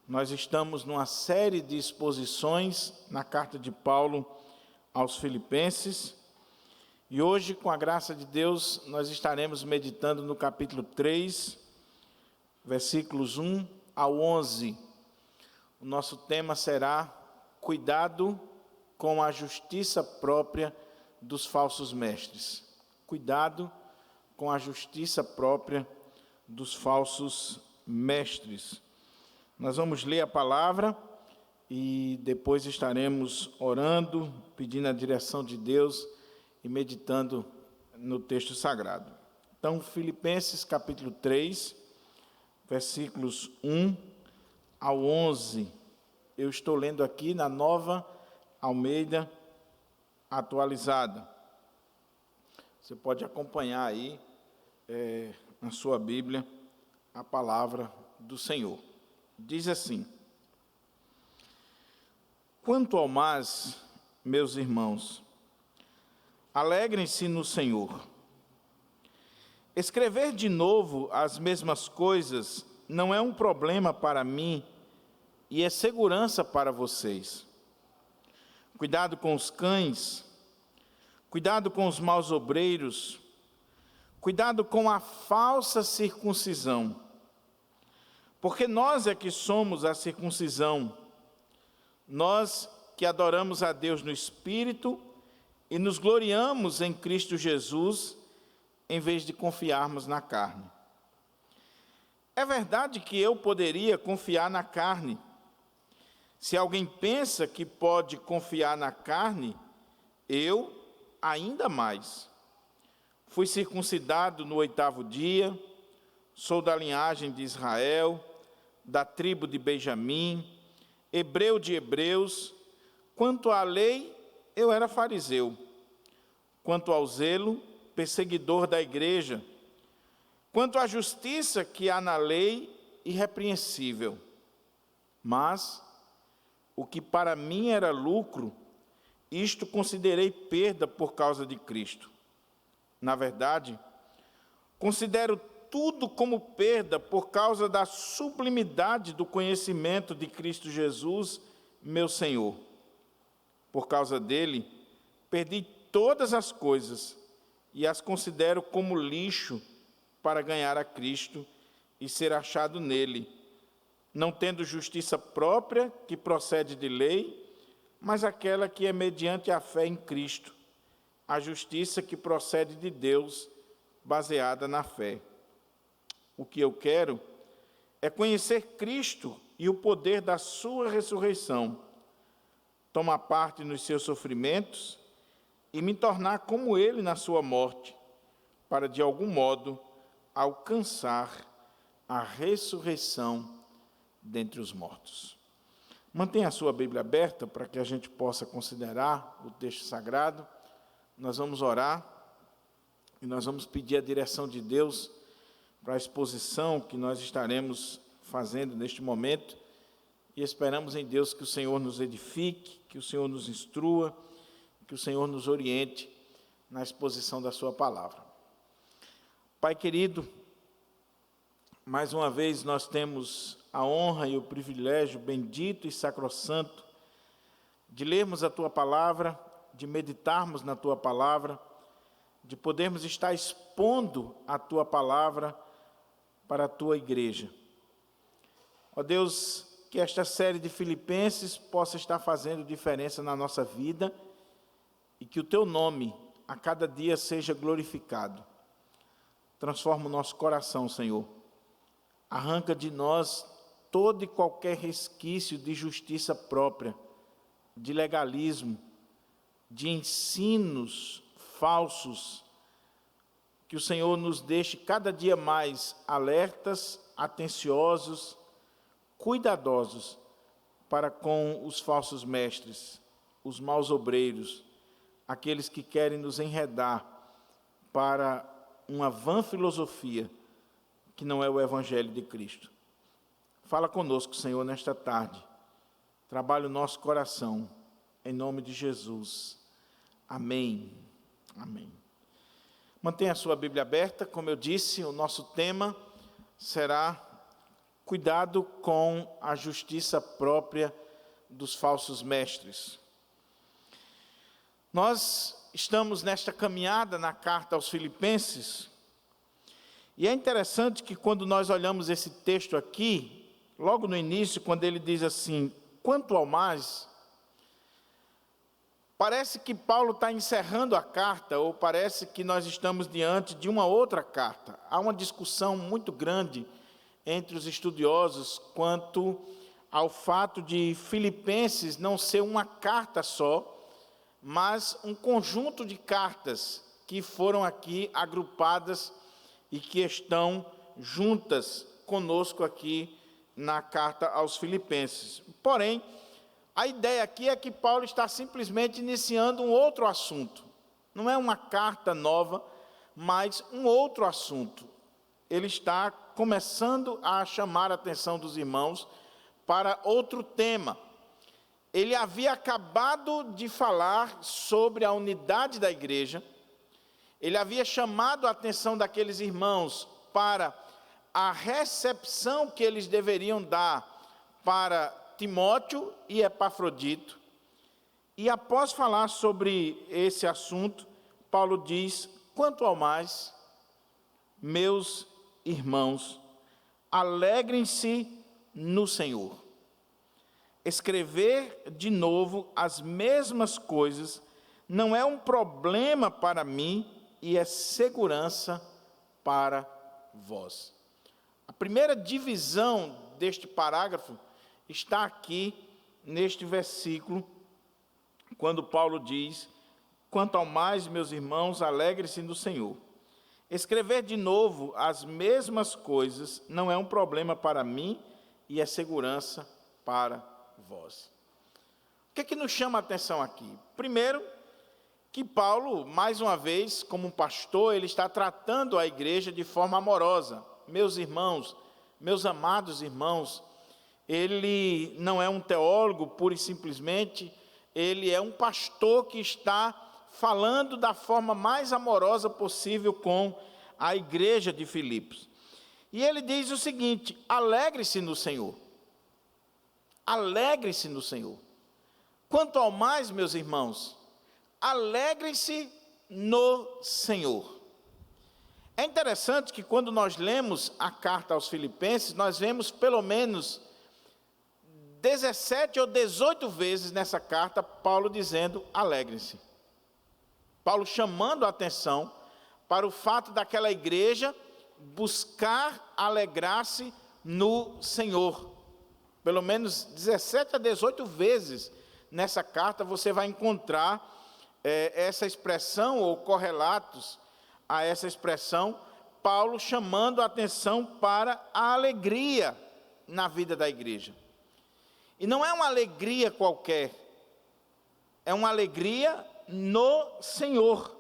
Nós estamos numa série de exposições na carta de Paulo aos Filipenses, e hoje, com a graça de Deus, nós estaremos meditando no capítulo 3, versículos 1 ao 11. O nosso tema será cuidado com a justiça própria dos falsos mestres. Cuidado com a justiça própria dos falsos mestres. Nós vamos ler a palavra e depois estaremos orando, pedindo a direção de Deus e meditando no texto sagrado. Então, Filipenses capítulo 3, versículos 1 ao 11. Eu estou lendo aqui na Nova Almeida Atualizada. Você pode acompanhar aí na sua Bíblia a palavra do Senhor. Diz assim: quanto ao mais, meus irmãos, alegrem-se no Senhor. Escrever de novo as mesmas coisas não é um problema para mim e é segurança para vocês. Cuidado com os cães, cuidado com os maus obreiros, cuidado com a falsa circuncisão. Porque nós é que somos a circuncisão, nós que adoramos a Deus no Espírito e nos gloriamos em Cristo Jesus, em vez de confiarmos na carne. É verdade que eu poderia confiar na carne. Se alguém pensa que pode confiar na carne, eu ainda mais. Fui circuncidado no 8º dia, sou da linhagem de Israel, da tribo de Benjamim, hebreu de hebreus. Quanto à lei, eu era fariseu. Quanto ao zelo, perseguidor da igreja. Quanto à justiça que há na lei, irrepreensível. Mas o que para mim era lucro, isto considerei perda por causa de Cristo. Na verdade, considero tudo como perda por causa da sublimidade do conhecimento de Cristo Jesus, meu Senhor. Por causa dele, perdi todas as coisas e as considero como lixo para ganhar a Cristo e ser achado nele, não tendo justiça própria que procede de lei, mas aquela que é mediante a fé em Cristo, a justiça que procede de Deus, baseada na fé. O que eu quero é conhecer Cristo e o poder da sua ressurreição, tomar parte nos seus sofrimentos e me tornar como ele na sua morte, para de algum modo alcançar a ressurreição dentre os mortos. Mantenha a sua Bíblia aberta para que a gente possa considerar o texto sagrado. Nós vamos orar e nós vamos pedir a direção de Deus para a exposição que nós estaremos fazendo neste momento, e esperamos em Deus que o Senhor nos edifique, que o Senhor nos instrua, que o Senhor nos oriente na exposição da sua palavra. Pai querido, mais uma vez nós temos a honra e o privilégio bendito e sacrossanto de lermos a tua palavra, de meditarmos na tua palavra, de podermos estar expondo a tua palavra para a tua igreja. Ó Deus, que esta série de Filipenses possa estar fazendo diferença na nossa vida e que o teu nome a cada dia seja glorificado. Transforma o nosso coração, Senhor. Arranca de nós todo e qualquer resquício de justiça própria, de legalismo, de ensinos falsos. Que o Senhor nos deixe cada dia mais alertas, atenciosos, cuidadosos para com os falsos mestres, os maus obreiros, aqueles que querem nos enredar para uma vã filosofia que não é o Evangelho de Cristo. Fala conosco, Senhor, nesta tarde. Trabalha o nosso coração, em nome de Jesus. Amém. Amém. Mantenha a sua Bíblia aberta. Como eu disse, o nosso tema será cuidado com a justiça própria dos falsos mestres. Nós estamos nesta caminhada na carta aos Filipenses, e é interessante que quando nós olhamos esse texto aqui, logo no início, quando ele diz assim, quanto ao mais, parece que Paulo está encerrando a carta, ou parece que nós estamos diante de uma outra carta. Há uma discussão muito grande entre os estudiosos quanto ao fato de Filipenses não ser uma carta só, mas um conjunto de cartas que foram aqui agrupadas e que estão juntas conosco aqui na carta aos Filipenses. Porém, a ideia aqui é que Paulo está simplesmente iniciando um outro assunto. Não é uma carta nova, mas um outro assunto. Ele está começando a chamar a atenção dos irmãos para outro tema. Ele havia acabado de falar sobre a unidade da igreja. Ele havia chamado a atenção daqueles irmãos para a recepção que eles deveriam dar para Timóteo e Epafrodito. E após falar sobre esse assunto, Paulo diz, quanto ao mais, meus irmãos, alegrem-se no Senhor. Escrever de novo as mesmas coisas não é um problema para mim e é segurança para vós. A primeira divisão deste parágrafo está aqui neste versículo, quando Paulo diz, quanto ao mais, meus irmãos, alegrem-se no Senhor. Escrever de novo as mesmas coisas não é um problema para mim e é segurança para vós. O que é que nos chama a atenção aqui? Primeiro, que Paulo, mais uma vez, como um pastor, ele está tratando a igreja de forma amorosa. Meus irmãos, meus amados irmãos, ele não é um teólogo pura e simplesmente, ele é um pastor que está falando da forma mais amorosa possível com a igreja de Filipos. E ele diz o seguinte, alegre-se no Senhor. Alegre-se no Senhor. Quanto ao mais, meus irmãos, alegrem-se no Senhor. É interessante que quando nós lemos a carta aos Filipenses, nós vemos pelo menos 17 ou 18 vezes nessa carta, Paulo dizendo, alegrem-se. Paulo chamando a atenção para o fato daquela igreja buscar alegrar-se no Senhor. Pelo menos 17 a 18 vezes nessa carta você vai encontrar essa expressão ou correlatos a essa expressão, Paulo chamando a atenção para a alegria na vida da igreja. E não é uma alegria qualquer, é uma alegria no Senhor.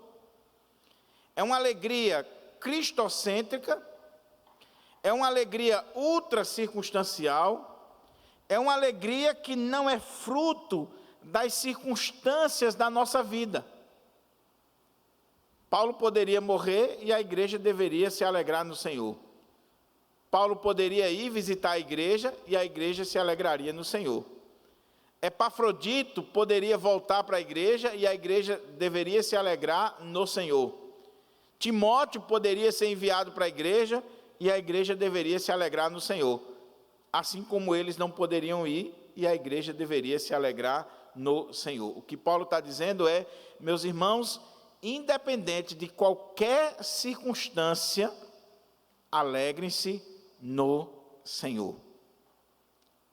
É uma alegria cristocêntrica, é uma alegria ultra circunstancial, é uma alegria que não é fruto das circunstâncias da nossa vida. Paulo poderia morrer e a igreja deveria se alegrar no Senhor. Paulo poderia ir visitar a igreja e a igreja se alegraria no Senhor. Epafrodito poderia voltar para a igreja e a igreja deveria se alegrar no Senhor. Timóteo poderia ser enviado para a igreja e a igreja deveria se alegrar no Senhor. Assim como eles não poderiam ir e a igreja deveria se alegrar no Senhor. O que Paulo está dizendo é, meus irmãos, independente de qualquer circunstância, alegrem-se no Senhor.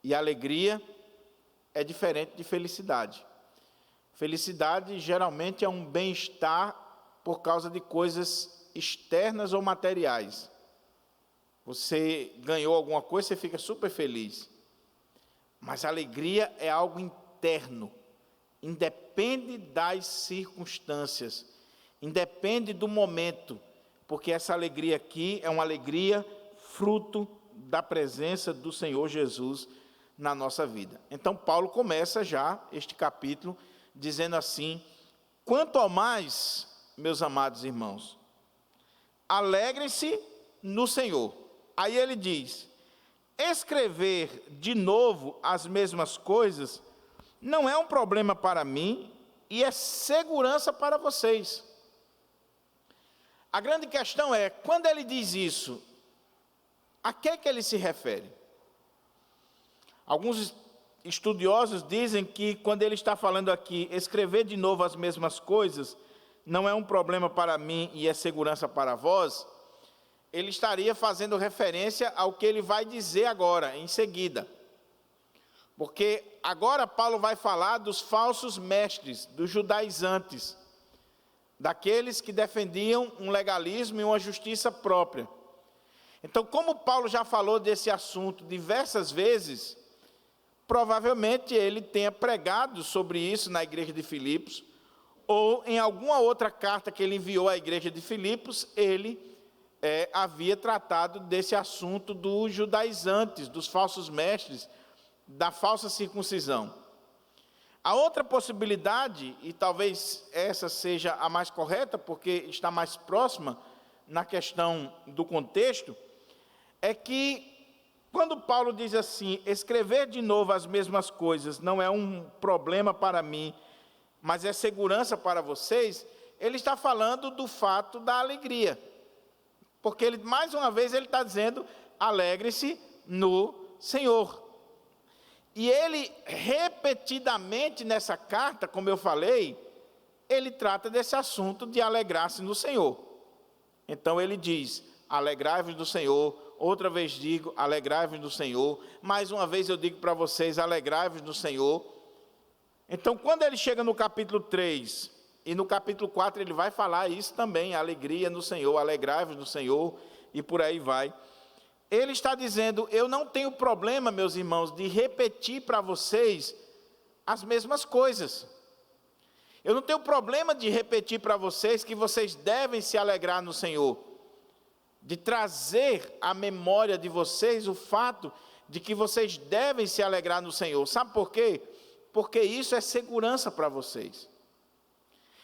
E alegria é diferente de felicidade. Felicidade geralmente é um bem-estar por causa de coisas externas ou materiais. Você ganhou alguma coisa, você fica super feliz. Mas a alegria é algo interno, independe das circunstâncias, independe do momento, porque essa alegria aqui é uma alegria fruto da presença do Senhor Jesus na nossa vida. Então Paulo começa já este capítulo dizendo assim, quanto ao mais, meus amados irmãos, alegrem-se no Senhor. Aí ele diz, escrever de novo as mesmas coisas não é um problema para mim e é segurança para vocês. A grande questão é, quando ele diz isso, a que é que ele se refere? Alguns estudiosos dizem que quando ele está falando aqui, escrever de novo as mesmas coisas, não é um problema para mim e é segurança para vós, ele estaria fazendo referência ao que ele vai dizer agora, em seguida. Porque agora Paulo vai falar dos falsos mestres, dos judaizantes, daqueles que defendiam um legalismo e uma justiça própria. Então, como Paulo já falou desse assunto diversas vezes, provavelmente ele tenha pregado sobre isso na igreja de Filipos, ou em alguma outra carta que ele enviou à igreja de Filipos, ele havia tratado desse assunto dos judaizantes, dos falsos mestres, da falsa circuncisão. A outra possibilidade, e talvez essa seja a mais correta, porque está mais próxima na questão do contexto, é que quando Paulo diz assim, escrever de novo as mesmas coisas não é um problema para mim, mas é segurança para vocês, ele está falando do fato da alegria. Porque ele, mais uma vez, ele está dizendo, alegre-se no Senhor. E ele, repetidamente nessa carta, como eu falei, ele trata desse assunto de alegrar-se no Senhor. Então ele diz, alegrai-vos no Senhor. Outra vez digo, alegrai-vos no Senhor. Mais uma vez eu digo para vocês, alegrai-vos no Senhor. Então, quando ele chega no capítulo 3, e no capítulo 4 ele vai falar isso também, alegria no Senhor, alegrai-vos no Senhor, e por aí vai. Ele está dizendo, eu não tenho problema, meus irmãos, de repetir para vocês as mesmas coisas. Eu não tenho problema de repetir para vocês que vocês devem se alegrar no Senhor. De trazer à memória de vocês o fato de que vocês devem se alegrar no Senhor. Sabe por quê? Porque isso é segurança para vocês.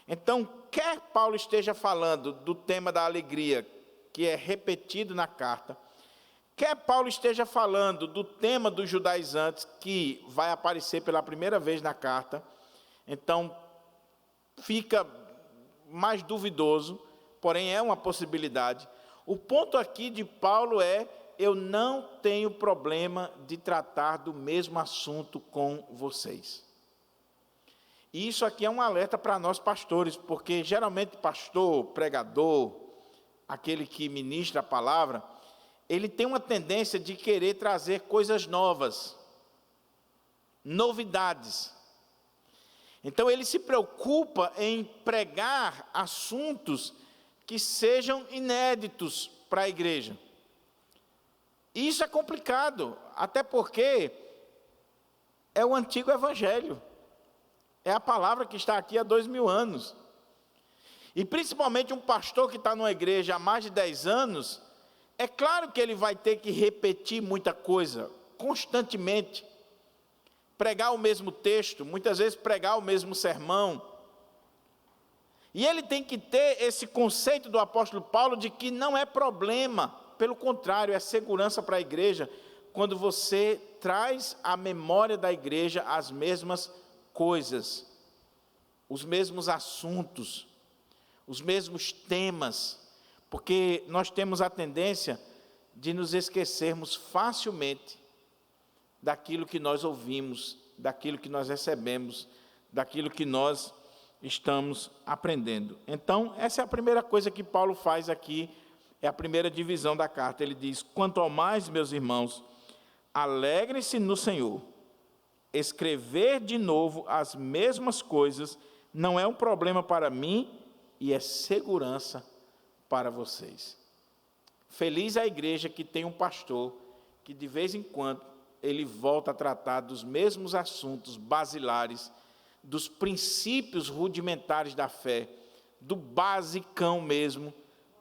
Então, quer Paulo esteja falando do tema da alegria, que é repetido na carta, quer Paulo esteja falando do tema dos judaizantes, que vai aparecer pela primeira vez na carta, então fica mais duvidoso, porém é uma possibilidade. O ponto aqui de Paulo é, eu não tenho problema de tratar do mesmo assunto com vocês. E isso aqui é um alerta para nós pastores, porque geralmente pastor, pregador, aquele que ministra a palavra, ele tem uma tendência de querer trazer coisas novas, novidades. Então ele se preocupa em pregar assuntos que sejam inéditos para a igreja. E isso é complicado, até porque é o antigo evangelho. É a palavra que está aqui há 2000 anos. E principalmente um pastor que está numa igreja há mais de 10 anos, é claro que ele vai ter que repetir muita coisa, constantemente. Pregar o mesmo texto, muitas vezes pregar o mesmo sermão. E ele tem que ter esse conceito do apóstolo Paulo de que não é problema, pelo contrário, é segurança para a igreja, quando você traz à memória da igreja as mesmas coisas, os mesmos assuntos, os mesmos temas, porque nós temos a tendência de nos esquecermos facilmente daquilo que nós ouvimos, daquilo que nós recebemos, daquilo que nós estamos aprendendo. Então, essa é a primeira coisa que Paulo faz aqui, é a primeira divisão da carta. Ele diz, quanto ao mais, meus irmãos, alegrem-se no Senhor. Escrever de novo as mesmas coisas não é um problema para mim e é segurança para vocês. Feliz a igreja que tem um pastor que de vez em quando ele volta a tratar dos mesmos assuntos basilares, dos princípios rudimentares da fé, do basicão mesmo,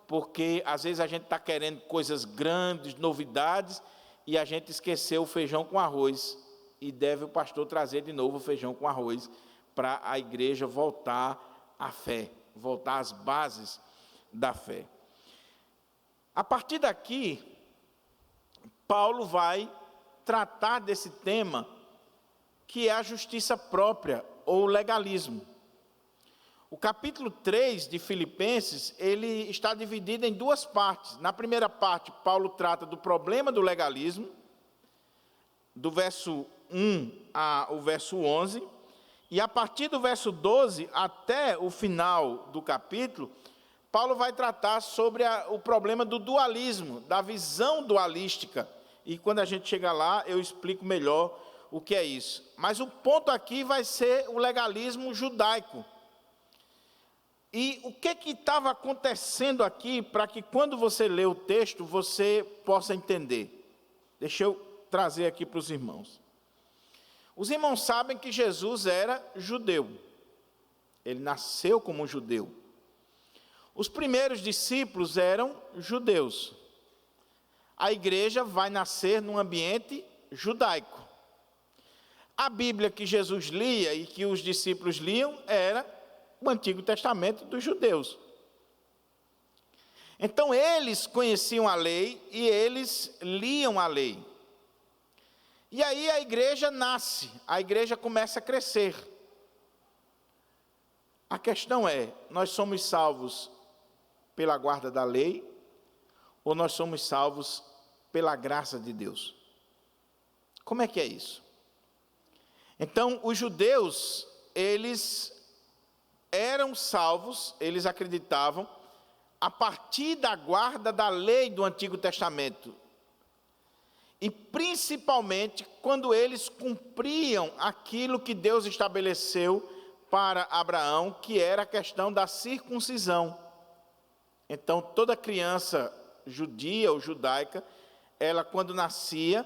porque às vezes a gente está querendo coisas grandes, novidades, e a gente esqueceu o feijão com arroz, e deve o pastor trazer de novo o feijão com arroz, para a igreja voltar à fé, voltar às bases da fé. A partir daqui, Paulo vai tratar desse tema, que é a justiça própria, ou legalismo. O capítulo 3 de Filipenses, ele está dividido em duas partes. Na primeira parte, Paulo trata do problema do legalismo, do verso 1 ao verso 11, e a partir do verso 12 até o final do capítulo, Paulo vai tratar sobre o problema do dualismo, da visão dualística. E quando a gente chegar lá, eu explico melhor o que é isso. Mas o ponto aqui vai ser o legalismo judaico. E o que estava acontecendo aqui, para que quando você lê o texto, você possa entender? Deixa eu trazer aqui para os irmãos. Os irmãos sabem que Jesus era judeu. Ele nasceu como judeu. Os primeiros discípulos eram judeus. A igreja vai nascer num ambiente judaico. A Bíblia que Jesus lia e que os discípulos liam era o Antigo Testamento dos judeus. Então eles conheciam a lei e eles liam a lei. E aí a igreja nasce, a igreja começa a crescer. A questão é, nós somos salvos pela guarda da lei ou nós somos salvos pela graça de Deus? Como é que é isso? Então, os judeus, eles eram salvos, eles acreditavam, a partir da guarda da lei do Antigo Testamento. E principalmente quando eles cumpriam aquilo que Deus estabeleceu para Abraão, que era a questão da circuncisão. Então, toda criança judia ou judaica, ela quando nascia,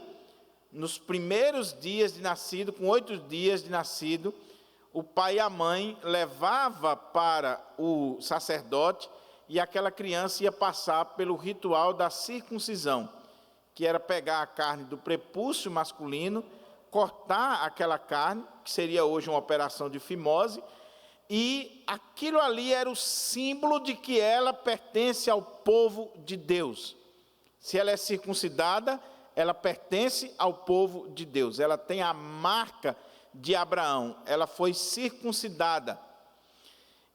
nos primeiros dias de nascido, com 8 dias de nascido, o pai e a mãe levava para o sacerdote e aquela criança ia passar pelo ritual da circuncisão, que era pegar a carne do prepúcio masculino, cortar aquela carne, que seria hoje uma operação de fimose, e aquilo ali era o símbolo de que ela pertence ao povo de Deus. Se ela é circuncidada, ela pertence ao povo de Deus, ela tem a marca de Abraão, ela foi circuncidada.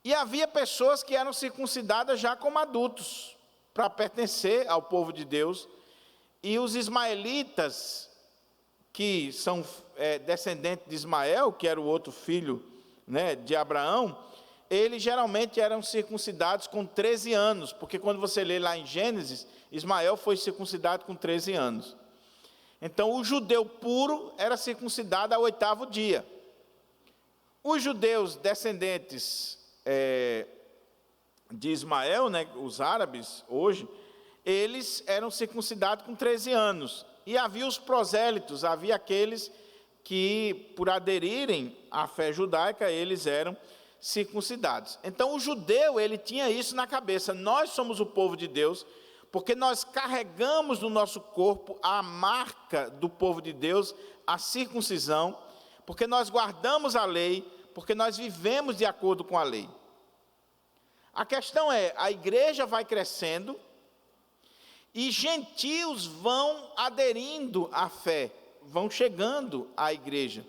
E havia pessoas que eram circuncidadas já como adultos, para pertencer ao povo de Deus. E os ismaelitas, que são descendentes de Ismael, que era o outro filho, né, de Abraão, eles geralmente eram circuncidados com 13 anos, porque quando você lê lá em Gênesis, Ismael foi circuncidado com 13 anos. Então, o judeu puro era circuncidado ao 8º dia. Os judeus descendentes de Ismael, né, os árabes hoje, eles eram circuncidados com 13 anos. E havia os prosélitos, havia aqueles que, por aderirem à fé judaica, eles eram circuncidados. Então, o judeu, ele tinha isso na cabeça: nós somos o povo de Deus, porque nós carregamos no nosso corpo a marca do povo de Deus, a circuncisão, porque nós guardamos a lei, porque nós vivemos de acordo com a lei. A questão é, a igreja vai crescendo e gentios vão aderindo à fé, vão chegando à igreja.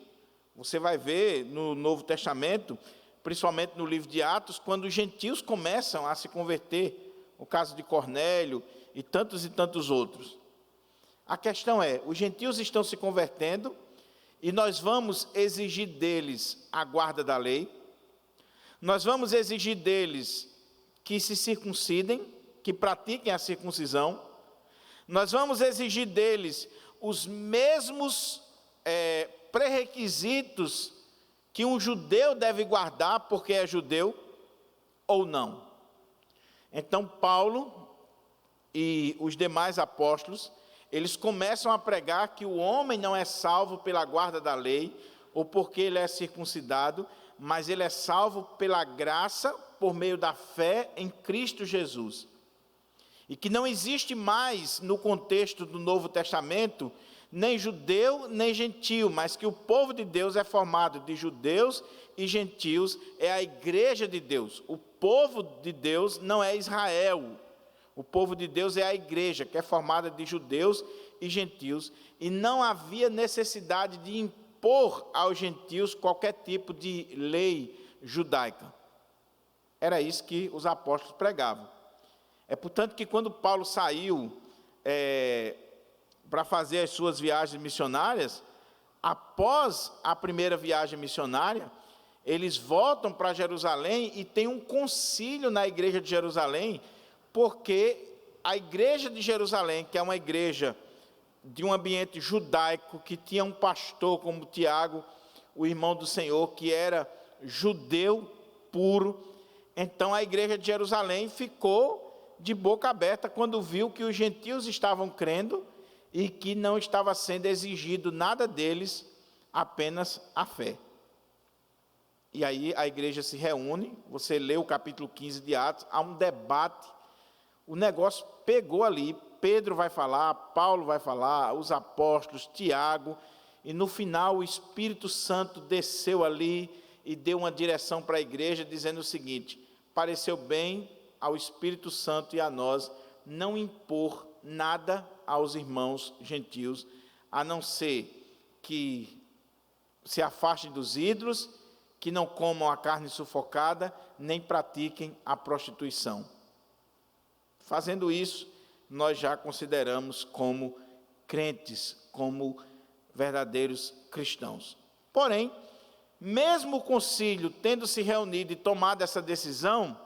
Você vai ver no Novo Testamento, principalmente no livro de Atos, quando os gentios começam a se converter, o caso de Cornélio e tantos outros. A questão é, os gentios estão se convertendo e nós vamos exigir deles a guarda da lei, nós vamos exigir deles que se circuncidem, que pratiquem a circuncisão, nós vamos exigir deles os mesmos pré-requisitos que um judeu deve guardar porque é judeu ou não. Então, Paulo e os demais apóstolos, eles começam a pregar que o homem não é salvo pela guarda da lei, ou porque ele é circuncidado, mas ele é salvo pela graça, por meio da fé em Cristo Jesus. E que não existe mais, no contexto do Novo Testamento, nem judeu, nem gentio, mas que o povo de Deus é formado de judeus e gentios, é a igreja de Deus. O povo de Deus não é Israel, o povo de Deus é a igreja, que é formada de judeus e gentios, e não havia necessidade de impor aos gentios qualquer tipo de lei judaica. Era isso que os apóstolos pregavam. É portanto que quando Paulo saiu para fazer as suas viagens missionárias, após a primeira viagem missionária, eles voltam para Jerusalém e tem um concílio na igreja de Jerusalém, porque a igreja de Jerusalém, que é uma igreja de um ambiente judaico, que tinha um pastor como Tiago, o irmão do Senhor, que era judeu puro, então a igreja de Jerusalém ficou de boca aberta quando viu que os gentios estavam crendo e que não estava sendo exigido nada deles, apenas a fé. E aí a igreja se reúne, você lê o capítulo 15 de Atos, há um debate, o negócio pegou ali, Pedro vai falar, Paulo vai falar, os apóstolos, Tiago, e no final o Espírito Santo desceu ali e deu uma direção para a igreja, dizendo o seguinte: pareceu bem ao Espírito Santo e a nós não impor nada aos irmãos gentios, a não ser que se afastem dos ídolos, que não comam a carne sufocada, nem pratiquem a prostituição. Fazendo isso, nós já consideramos como crentes, como verdadeiros cristãos. Porém, mesmo o concílio tendo se reunido e tomado essa decisão,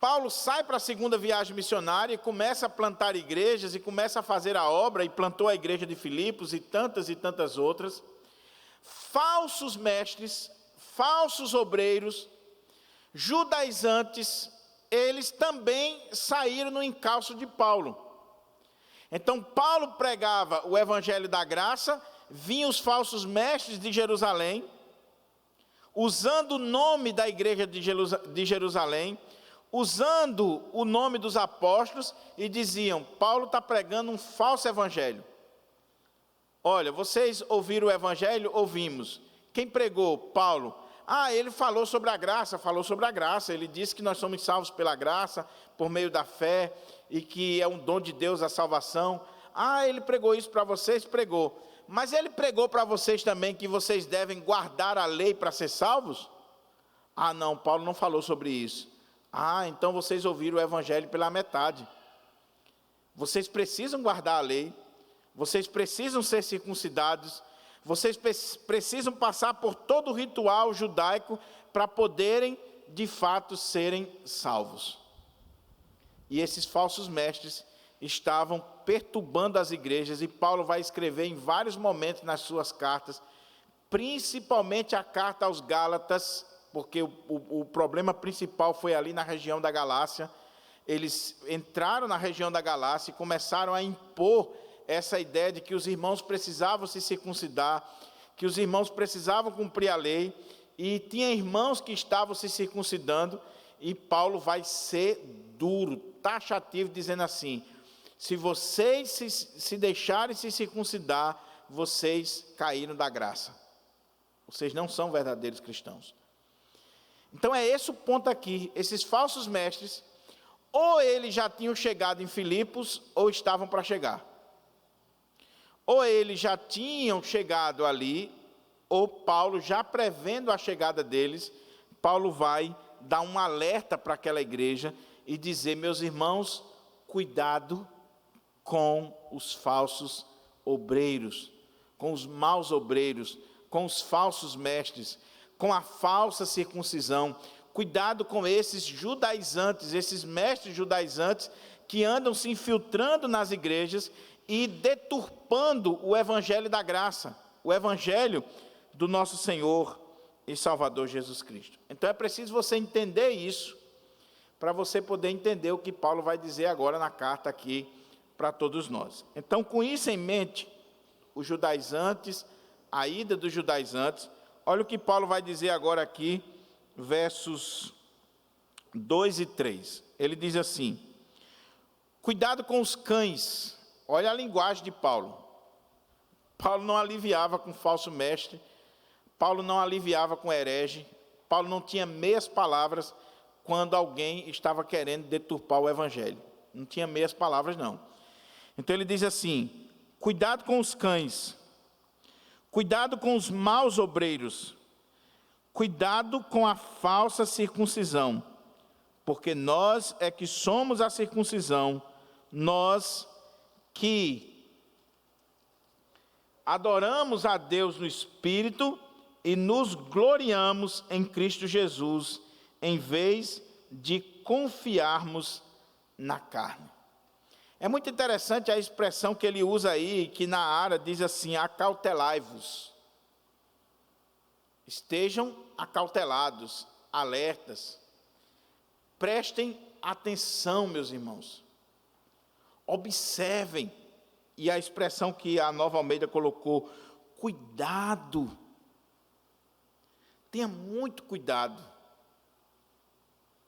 Paulo sai para a segunda viagem missionária e começa a plantar igrejas, e começa a fazer a obra, e plantou a igreja de Filipos e tantas outras. Falsos mestres, falsos obreiros, judaizantes, eles também saíram no encalço de Paulo. Então Paulo pregava o evangelho da graça, vinham os falsos mestres de Jerusalém, usando o nome da igreja de Jerusalém, usando o nome dos apóstolos, e diziam: Paulo está pregando um falso evangelho. Olha, vocês ouviram o evangelho? Ouvimos. Quem pregou? Paulo. Ele falou sobre a graça, ele disse que nós somos salvos pela graça, por meio da fé, e que é um dom de Deus a salvação. Ele pregou isso para vocês? Pregou. Mas ele pregou para vocês também que vocês devem guardar a lei para ser salvos? Não, Paulo não falou sobre isso. Então vocês ouviram o evangelho pela metade. Vocês precisam guardar a lei, vocês precisam ser circuncidados, vocês precisam passar por todo o ritual judaico para poderem, de fato, serem salvos. E esses falsos mestres estavam perturbando as igrejas, e Paulo vai escrever em vários momentos nas suas cartas, principalmente a carta aos Gálatas, porque o problema principal foi ali na região da Galácia. Eles entraram na região da Galácia e começaram a impor essa ideia de que os irmãos precisavam se circuncidar, que os irmãos precisavam cumprir a lei, e tinha irmãos que estavam se circuncidando, e Paulo vai ser duro, taxativo, dizendo assim: se vocês se deixarem se circuncidar, vocês caíram da graça, vocês não são verdadeiros cristãos. Então é esse o ponto aqui. Esses falsos mestres, ou eles já tinham chegado em Filipos, ou estavam para chegar. Ou eles já tinham chegado ali, ou Paulo, já prevendo a chegada deles, Paulo vai dar um alerta para aquela igreja e dizer: meus irmãos, cuidado com os falsos obreiros, com os maus obreiros, com os falsos mestres, com a falsa circuncisão. Cuidado com esses judaizantes, esses mestres judaizantes que andam se infiltrando nas igrejas e deturpando o evangelho da graça, o evangelho do nosso Senhor e Salvador Jesus Cristo. Então é preciso você entender isso, para você poder entender o que Paulo vai dizer agora na carta aqui para todos nós. Então, com isso em mente, os judaizantes, a ida dos judaizantes, olha o que Paulo vai dizer agora aqui, versos 2 e 3. Ele diz assim: cuidado com os cães. Olha a linguagem de Paulo. Paulo não aliviava com falso mestre, Paulo não aliviava com herege, Paulo não tinha meias palavras quando alguém estava querendo deturpar o evangelho. Não tinha meias palavras, não. Então ele diz assim: cuidado com os cães, cuidado com os maus obreiros, cuidado com a falsa circuncisão, porque nós é que somos a circuncisão, nós que adoramos a Deus no Espírito e nos gloriamos em Cristo Jesus, em vez de confiarmos na carne. É muito interessante a expressão que ele usa aí, que na área diz assim: acautelai-vos. Estejam acautelados, alertas. Prestem atenção, meus irmãos. Observem. E a expressão que a Nova Almeida colocou: cuidado. Tenha muito cuidado.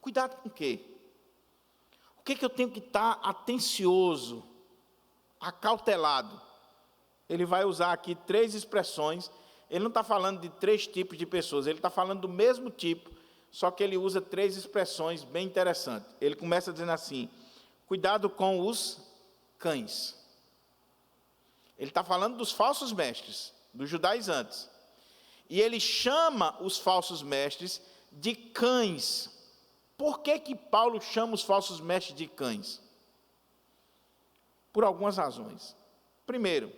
Cuidado com o quê? O que eu tenho que estar atencioso, acautelado? Ele vai usar aqui 3 expressões. Ele não está falando de 3 tipos de pessoas, ele está falando do mesmo tipo, só que ele usa 3 expressões bem interessantes. Ele começa dizendo assim: cuidado com os cães. Ele está falando dos falsos mestres, dos judaizantes. E ele chama os falsos mestres de cães. Por que Paulo chama os falsos mestres de cães? Por algumas razões. Primeiro,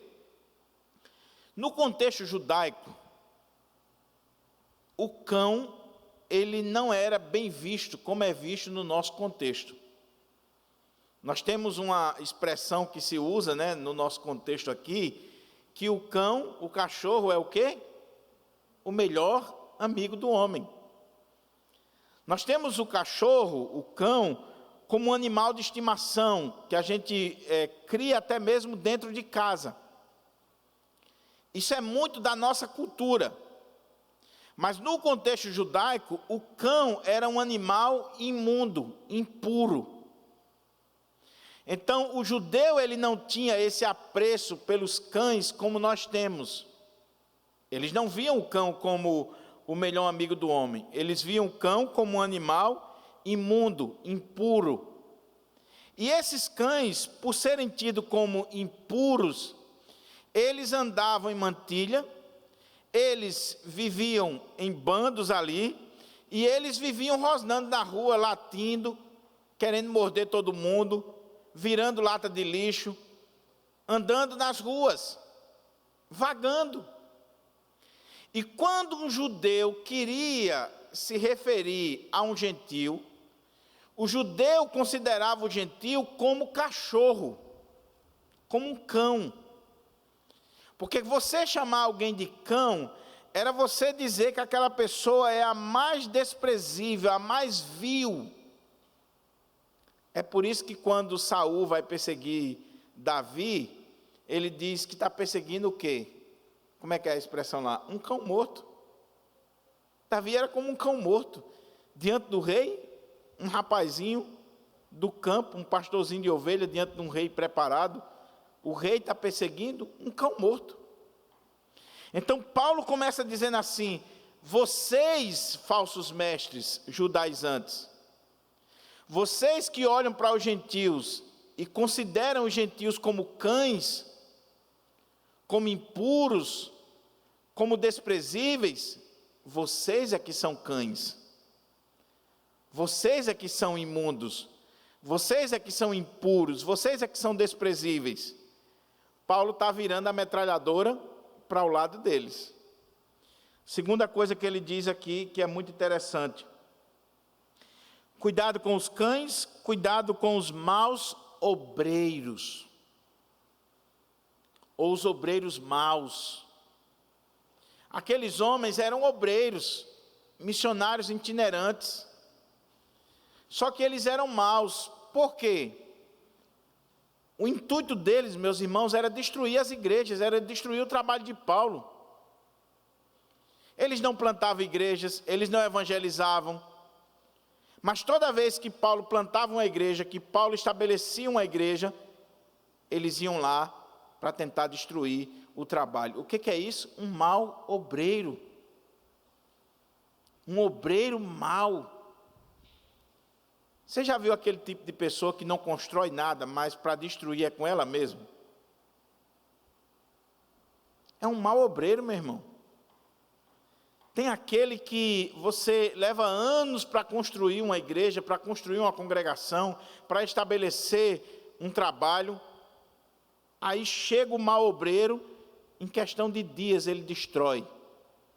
no contexto judaico, o cão, ele não era bem visto como é visto no nosso contexto. Nós temos uma expressão que se usa, no nosso contexto aqui, que o cão, o cachorro é o quê? O melhor amigo do homem. Nós temos o cachorro, o cão, como um animal de estimação, que a gente cria até mesmo dentro de casa. Isso é muito da nossa cultura. Mas no contexto judaico, o cão era um animal imundo, impuro. Então, o judeu, ele não tinha esse apreço pelos cães como nós temos. Eles não viam o cão como o melhor amigo do homem. Eles viam o cão como um animal imundo, impuro. E esses cães, por serem tidos como impuros, eles andavam em mantilha, eles viviam em bandos ali, e eles viviam rosnando na rua, latindo, querendo morder todo mundo, virando lata de lixo, andando nas ruas, vagando. E quando um judeu queria se referir a um gentil, o judeu considerava o gentil como cachorro, como um cão. Porque você chamar alguém de cão, era você dizer que aquela pessoa é a mais desprezível, a mais vil. É por isso que quando Saul vai perseguir Davi, ele diz que está perseguindo o quê? Como é que é a expressão lá? Um cão morto. Davi era como um cão morto. Diante do rei, um rapazinho do campo, um pastorzinho de ovelha, diante de um rei preparado. O rei está perseguindo um cão morto. Então Paulo começa dizendo assim: vocês, falsos mestres judaizantes, vocês que olham para os gentios e consideram os gentios como cães, como impuros, como desprezíveis, vocês é que são cães. Vocês é que são imundos. Vocês é que são impuros. Vocês é que são desprezíveis. Paulo está virando a metralhadora para o lado deles. Segunda coisa que ele diz aqui, que é muito interessante: cuidado com os cães, cuidado com os maus obreiros, ou os obreiros maus. Aqueles homens eram obreiros, missionários itinerantes, só que eles eram maus. Por quê? O intuito deles, meus irmãos, era destruir as igrejas, era destruir o trabalho de Paulo. Eles não plantavam igrejas, eles não evangelizavam, mas toda vez que Paulo plantava uma igreja, que Paulo estabelecia uma igreja, eles iam lá para tentar destruir o trabalho. O que é isso? Um mau obreiro. Um obreiro mau. Você já viu aquele tipo de pessoa que não constrói nada, mas para destruir é com ela mesma? É um mau obreiro, meu irmão. Tem aquele que você leva anos para construir uma igreja, para construir uma congregação, para estabelecer um trabalho. Aí chega o mau obreiro, em questão de dias ele destrói.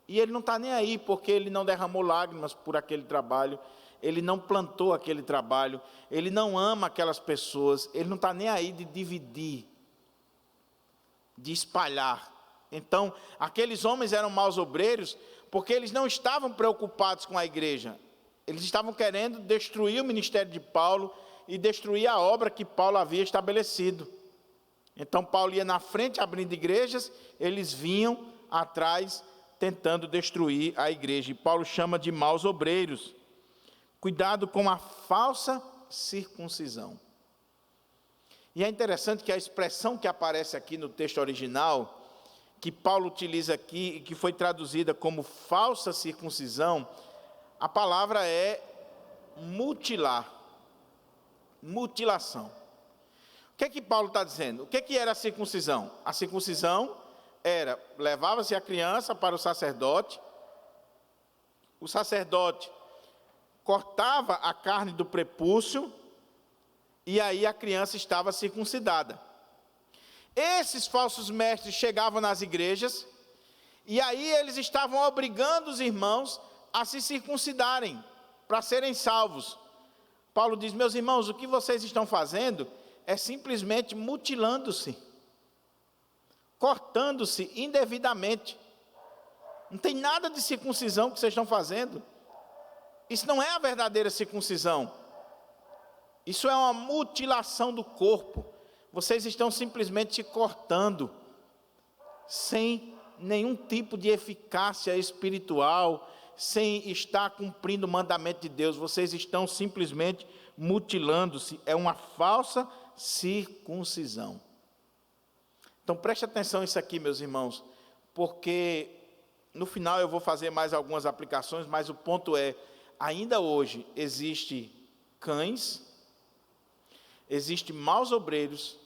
E ele não está nem aí, porque ele não derramou lágrimas por aquele trabalho, ele não plantou aquele trabalho, ele não ama aquelas pessoas, ele não está nem aí de dividir, de espalhar. Então, aqueles homens eram maus obreiros, porque eles não estavam preocupados com a igreja, eles estavam querendo destruir o ministério de Paulo e destruir a obra que Paulo havia estabelecido. Então Paulo ia na frente abrindo igrejas, eles vinham atrás tentando destruir a igreja. E Paulo chama de maus obreiros. Cuidado com a falsa circuncisão. E é interessante que a expressão que aparece aqui no texto original, que Paulo utiliza aqui, e que foi traduzida como falsa circuncisão, a palavra é mutilar, mutilação. O que é que Paulo está dizendo? O que é que era a circuncisão? A circuncisão era, levava-se a criança para o sacerdote cortava a carne do prepúcio, e aí a criança estava circuncidada. Esses falsos mestres chegavam nas igrejas, e aí eles estavam obrigando os irmãos a se circuncidarem, para serem salvos. Paulo diz: meus irmãos, o que vocês estão fazendo é simplesmente mutilando-se, cortando-se indevidamente. Não tem nada de circuncisão que vocês estão fazendo. Isso não é a verdadeira circuncisão. Isso é uma mutilação do corpo. Vocês estão simplesmente se cortando, sem nenhum tipo de eficácia espiritual, sem estar cumprindo o mandamento de Deus. Vocês estão simplesmente mutilando-se. É uma falsa circuncisão. Então preste atenção nisso aqui, meus irmãos, porque no final eu vou fazer mais algumas aplicações, mas o ponto é, ainda hoje existe cães, existe maus obreiros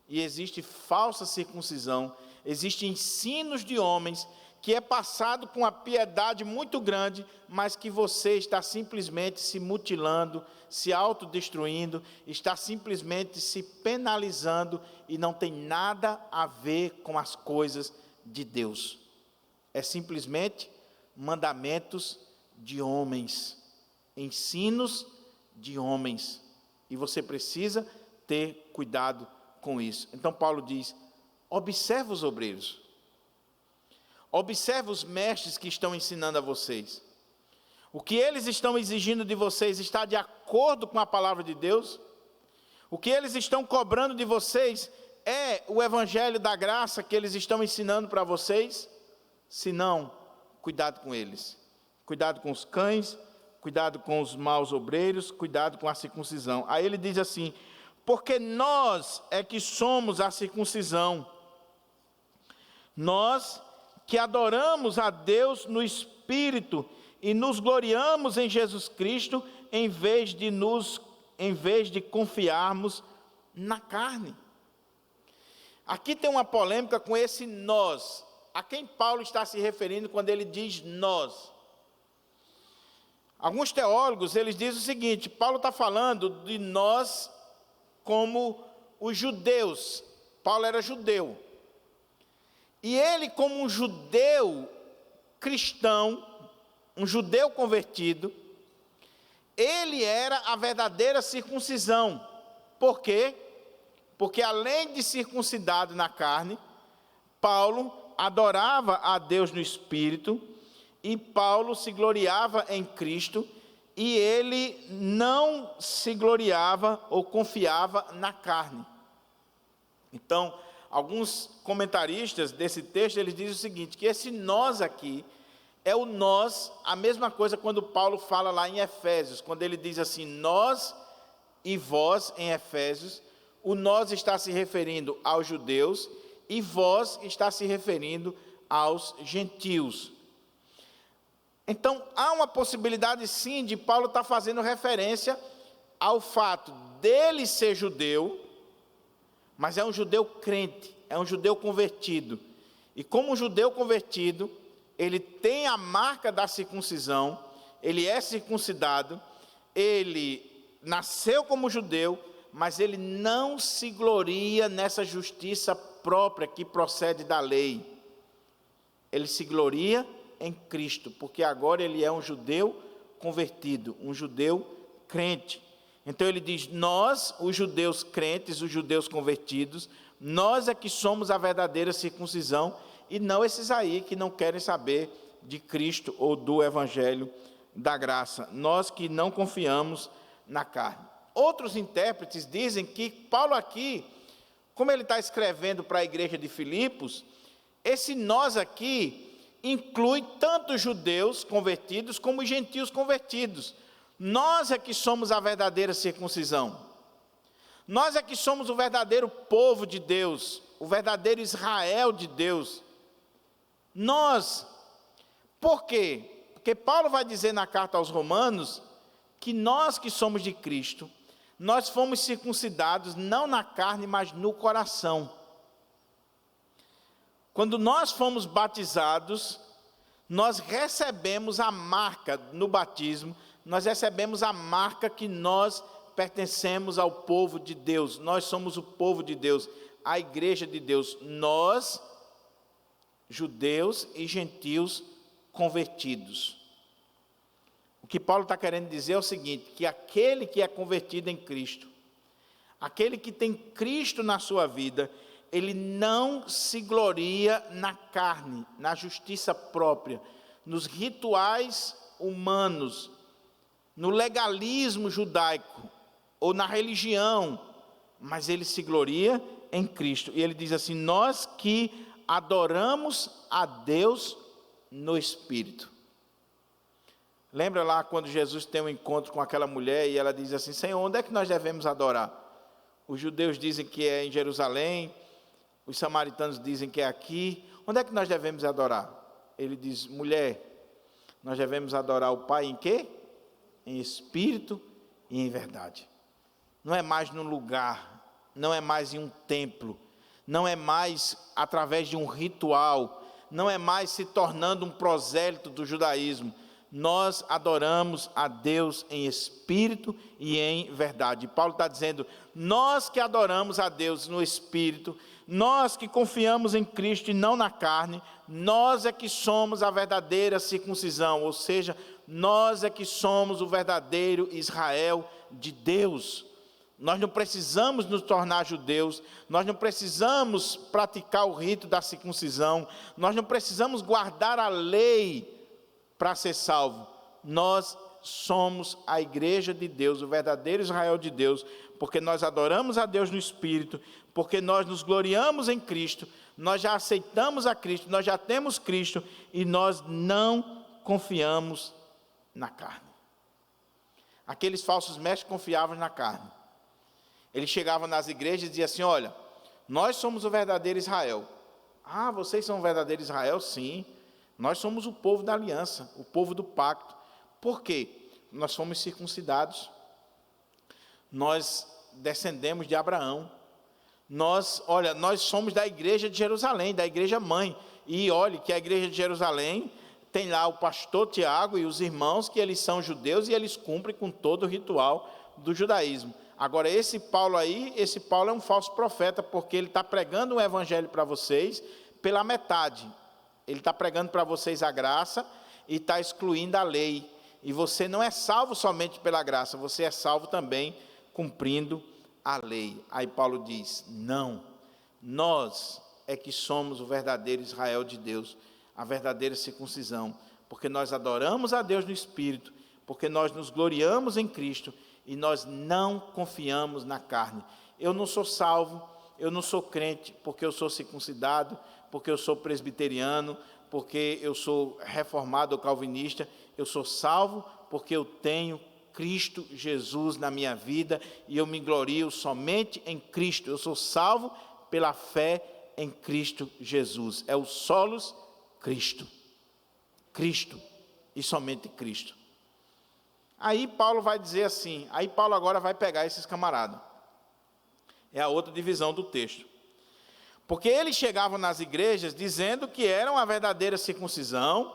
e existe falsa circuncisão, existem ensinos de homens que é passado com uma piedade muito grande, mas que você está simplesmente se mutilando, se autodestruindo, está simplesmente se penalizando e não tem nada a ver com as coisas de Deus. É simplesmente mandamentos de homens, ensinos de homens, e você precisa ter cuidado com isso. Então Paulo diz: observa os obreiros, observa os mestres que estão ensinando a vocês. O que eles estão exigindo de vocês está de acordo com a palavra de Deus? O que eles estão cobrando de vocês é o evangelho da graça que eles estão ensinando para vocês? Se não, cuidado com eles. Cuidado com os cães, cuidado com os maus obreiros, cuidado com a circuncisão. Aí ele diz assim: porque nós é que somos a circuncisão. Nós que adoramos a Deus no Espírito e nos gloriamos em Jesus Cristo, em vez de confiarmos na carne. Aqui tem uma polêmica com esse nós. A quem Paulo está se referindo quando ele diz nós? Alguns teólogos, eles dizem o seguinte: Paulo está falando de nós como os judeus. Paulo era judeu. E ele, como um judeu cristão, um judeu convertido, ele era a verdadeira circuncisão. Por quê? Porque além de circuncidado na carne, Paulo adorava a Deus no Espírito, e Paulo se gloriava em Cristo, e ele não se gloriava ou confiava na carne. Então, alguns comentaristas desse texto, eles dizem o seguinte, que esse nós aqui é o nós, a mesma coisa quando Paulo fala lá em Efésios, quando ele diz assim, nós e vós em Efésios, o nós está se referindo aos judeus e vós está se referindo aos gentios. Então, há uma possibilidade sim de Paulo estar fazendo referência ao fato dele ser judeu, mas é um judeu crente, é um judeu convertido. E como um judeu convertido, ele tem a marca da circuncisão, ele é circuncidado, ele nasceu como judeu, mas ele não se gloria nessa justiça própria que procede da lei. Ele se gloria em Cristo, porque agora ele é um judeu convertido, um judeu crente. Então ele diz: nós, os judeus crentes, os judeus convertidos, nós é que somos a verdadeira circuncisão, e não esses aí que não querem saber de Cristo ou do evangelho da graça, nós que não confiamos na carne. Outros intérpretes dizem que Paulo aqui, como ele está escrevendo para a igreja de Filipos, esse nós aqui inclui tanto os judeus convertidos como os gentios convertidos. Nós é que somos a verdadeira circuncisão. Nós é que somos o verdadeiro povo de Deus, o verdadeiro Israel de Deus. Nós, por quê? Porque Paulo vai dizer na carta aos Romanos que nós que somos de Cristo, nós fomos circuncidados não na carne, mas no coração. Quando nós fomos batizados, nós recebemos a marca no batismo, nós recebemos a marca que nós pertencemos ao povo de Deus, nós somos o povo de Deus, a igreja de Deus, nós, judeus e gentios convertidos. O que Paulo está querendo dizer é o seguinte, que aquele que é convertido em Cristo, aquele que tem Cristo na sua vida, ele não se gloria na carne, na justiça própria, nos rituais humanos, no legalismo judaico, ou na religião, mas ele se gloria em Cristo. E ele diz assim: nós que adoramos a Deus no Espírito. Lembra lá quando Jesus tem um encontro com aquela mulher e ela diz assim: Senhor, onde é que nós devemos adorar? Os judeus dizem que é em Jerusalém, os samaritanos dizem que é aqui. Onde é que nós devemos adorar? Ele diz: mulher, nós devemos adorar o Pai em quê? Em espírito e em verdade. Não é mais num lugar, não é mais em um templo, não é mais através de um ritual, não é mais se tornando um prosélito do judaísmo. Nós adoramos a Deus em espírito e em verdade. Paulo está dizendo: nós que adoramos a Deus no espírito, nós que confiamos em Cristo e não na carne, nós é que somos a verdadeira circuncisão, ou seja, nós é que somos o verdadeiro Israel de Deus. Nós não precisamos nos tornar judeus, nós não precisamos praticar o rito da circuncisão, nós não precisamos guardar a lei para ser salvo. Nós somos a igreja de Deus, o verdadeiro Israel de Deus, porque nós adoramos a Deus no Espírito, porque nós nos gloriamos em Cristo, nós já aceitamos a Cristo, nós já temos Cristo, e nós não confiamos na carne. Aqueles falsos mestres confiavam na carne. Eles chegavam nas igrejas e diziam assim: olha, nós somos o verdadeiro Israel. Ah, vocês são o verdadeiro Israel? Sim. Nós somos o povo da aliança, o povo do pacto. Por quê? Nós fomos circuncidados. Nós descendemos de Abraão. Nós somos da igreja de Jerusalém, da igreja mãe. E olhe que a igreja de Jerusalém tem lá o pastor Tiago e os irmãos, que eles são judeus e eles cumprem com todo o ritual do judaísmo. Agora, esse Paulo é um falso profeta, porque ele está pregando um evangelho para vocês pela metade. Ele está pregando para vocês a graça e está excluindo a lei. E você não é salvo somente pela graça, você é salvo também cumprindo a lei. Aí Paulo diz: não, nós é que somos o verdadeiro Israel de Deus, a verdadeira circuncisão, porque nós adoramos a Deus no Espírito, porque nós nos gloriamos em Cristo e nós não confiamos na carne. Eu não sou salvo, eu não sou crente porque eu sou circuncidado, porque eu sou presbiteriano, porque eu sou reformado ou calvinista. Eu sou salvo porque eu tenho Cristo Jesus na minha vida e eu me glorio somente em Cristo. Eu sou salvo pela fé em Cristo Jesus. É o solos Cristo. Cristo e somente Cristo. Aí Paulo vai dizer assim, aí Paulo agora vai pegar esses camaradas. É a outra divisão do texto. Porque eles chegavam nas igrejas dizendo que eram a verdadeira circuncisão,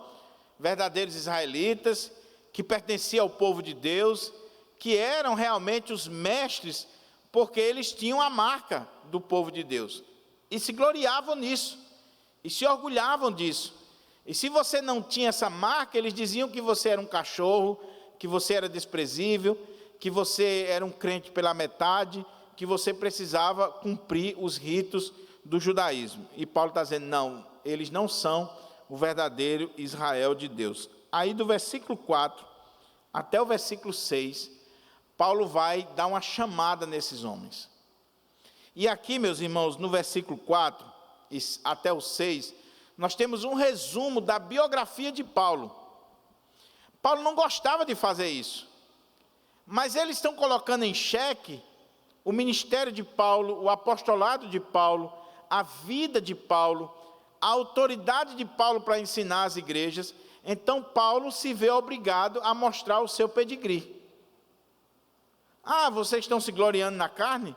verdadeiros israelitas, que pertenciam ao povo de Deus, que eram realmente os mestres, porque eles tinham a marca do povo de Deus. E se gloriavam nisso, e se orgulhavam disso. E se você não tinha essa marca, eles diziam que você era um cachorro, que você era desprezível, que você era um crente pela metade, que você precisava cumprir os ritos do judaísmo. E Paulo está dizendo, não, eles não são o verdadeiro Israel de Deus. Aí do versículo 4 até o versículo 6, Paulo vai dar uma chamada nesses homens. E aqui, meus irmãos, no versículo 4 até o 6, nós temos um resumo da biografia de Paulo. Paulo não gostava de fazer isso, mas eles estão colocando em xeque o ministério de Paulo, o apostolado de Paulo, a vida de Paulo, a autoridade de Paulo para ensinar as igrejas. Então Paulo se vê obrigado a mostrar o seu pedigree. Ah, vocês estão se gloriando na carne?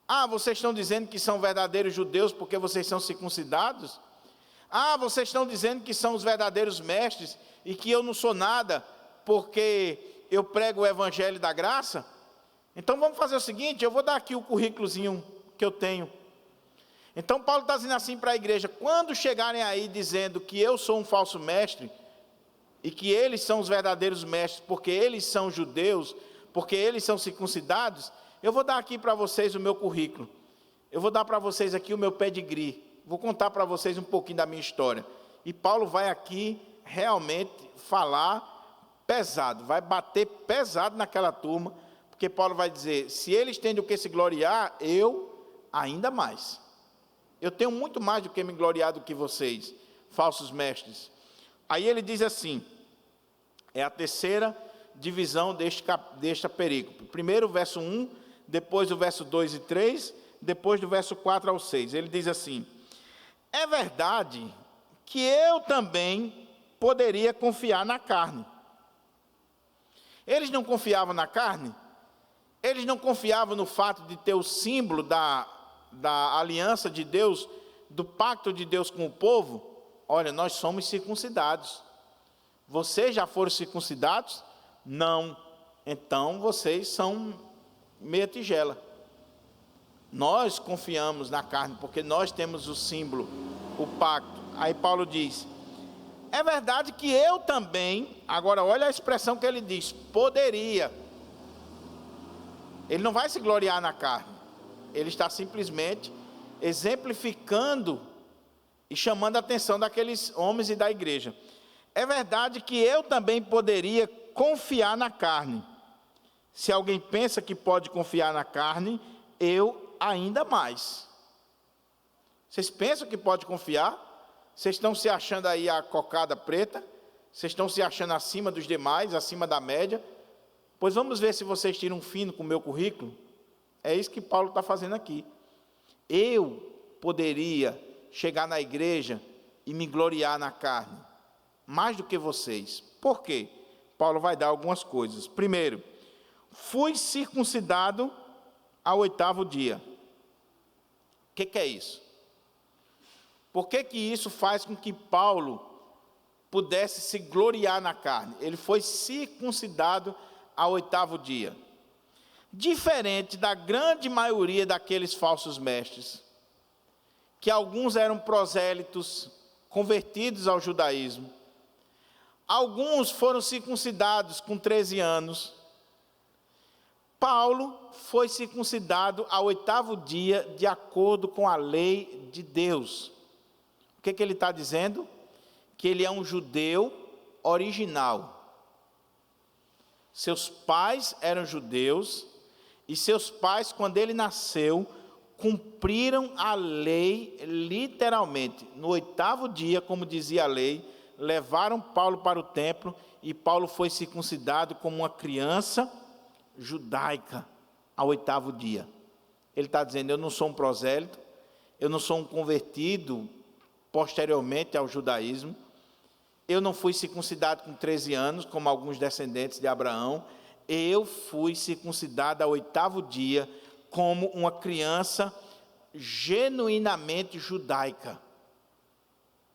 Ah, vocês estão dizendo que são verdadeiros judeus porque vocês são circuncidados? Ah, vocês estão dizendo que são os verdadeiros mestres e que eu não sou nada porque eu prego o evangelho da graça? Então vamos fazer o seguinte, eu vou dar aqui o currículozinho que eu tenho. Então Paulo está dizendo assim para a igreja, quando chegarem aí dizendo que eu sou um falso mestre, e que eles são os verdadeiros mestres, porque eles são judeus, porque eles são circuncidados, eu vou dar aqui para vocês o meu currículo, eu vou dar para vocês aqui o meu pedigree, vou contar para vocês um pouquinho da minha história. E Paulo vai aqui realmente falar pesado, vai bater pesado naquela turma, porque Paulo vai dizer, se eles têm do que se gloriar, eu ainda mais. Eu tenho muito mais do que me gloriar do que vocês, falsos mestres. Aí ele diz assim, é a terceira divisão desta perícope. Primeiro o verso 1, depois o verso 2 e 3, depois do verso 4 ao 6. Ele diz assim, é verdade que eu também poderia confiar na carne. Eles não confiavam na carne? Eles não confiavam no fato de ter o símbolo da aliança de Deus, do pacto de Deus com o povo? Olha, nós somos circuncidados. Vocês já foram circuncidados? Não. Então vocês são meia tigela. Nós confiamos na carne, porque nós temos o símbolo, o pacto. Aí Paulo diz, é verdade que eu também, agora olha a expressão que ele diz, poderia. Ele não vai se gloriar na carne. Ele está simplesmente exemplificando e chamando a atenção daqueles homens e da igreja. É verdade que eu também poderia confiar na carne. Se alguém pensa que pode confiar na carne, eu ainda mais. Vocês pensam que pode confiar? Vocês estão se achando aí a cocada preta? Vocês estão se achando acima dos demais, acima da média? Pois vamos ver se vocês tiram um fino com o meu currículo. É isso que Paulo está fazendo aqui. Eu poderia chegar na igreja e me gloriar na carne, mais do que vocês. Por quê? Paulo vai dar algumas coisas. Primeiro, fui circuncidado ao 8º dia. O que é isso? Por que isso faz com que Paulo pudesse se gloriar na carne? Ele foi circuncidado ao 8º dia. Diferente da grande maioria daqueles falsos mestres, que alguns eram prosélitos, convertidos ao judaísmo. Alguns foram circuncidados com 13 anos. Paulo foi circuncidado ao 8º dia, de acordo com a lei de Deus. O que ele está dizendo? Que ele é um judeu original. Seus pais eram judeus, e seus pais, quando ele nasceu, cumpriram a lei literalmente. No 8º dia, como dizia a lei, levaram Paulo para o templo, e Paulo foi circuncidado como uma criança judaica ao 8º dia. Ele está dizendo, eu não sou um prosélito, eu não sou um convertido posteriormente ao judaísmo, Eu não fui circuncidado com 13 anos, como alguns descendentes de Abraão. Eu fui circuncidado ao 8º dia, como uma criança genuinamente judaica.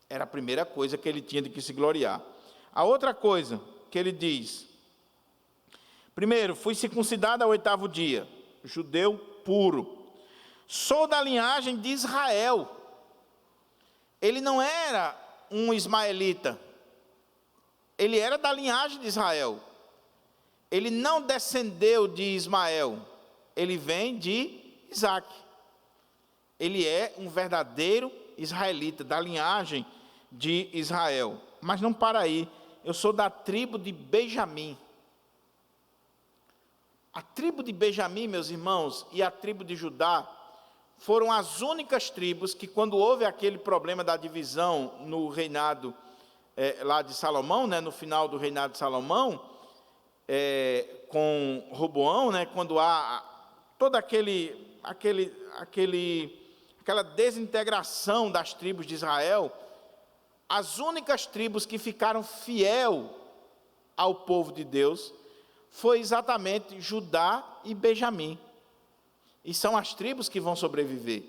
Era a primeira coisa que ele tinha de que se gloriar. A outra coisa que ele diz: primeiro, fui circuncidado ao 8º dia, judeu puro. Sou da linhagem de Israel. Ele não era um ismaelita. Ele era da linhagem de Israel. Ele não descendeu de Ismael. Ele vem de Isaac. Ele é um verdadeiro israelita, da linhagem de Israel. Mas não para aí. Eu sou da tribo de Benjamim. A tribo de Benjamim, meus irmãos, e a tribo de Judá foram as únicas tribos que, quando houve aquele problema da divisão no reinado lá de Salomão, no final do reinado de Salomão, com Roboão, quando há toda aquela desintegração das tribos de Israel, as únicas tribos que ficaram fiel ao povo de Deus foi exatamente Judá e Benjamim. E são as tribos que vão sobreviver.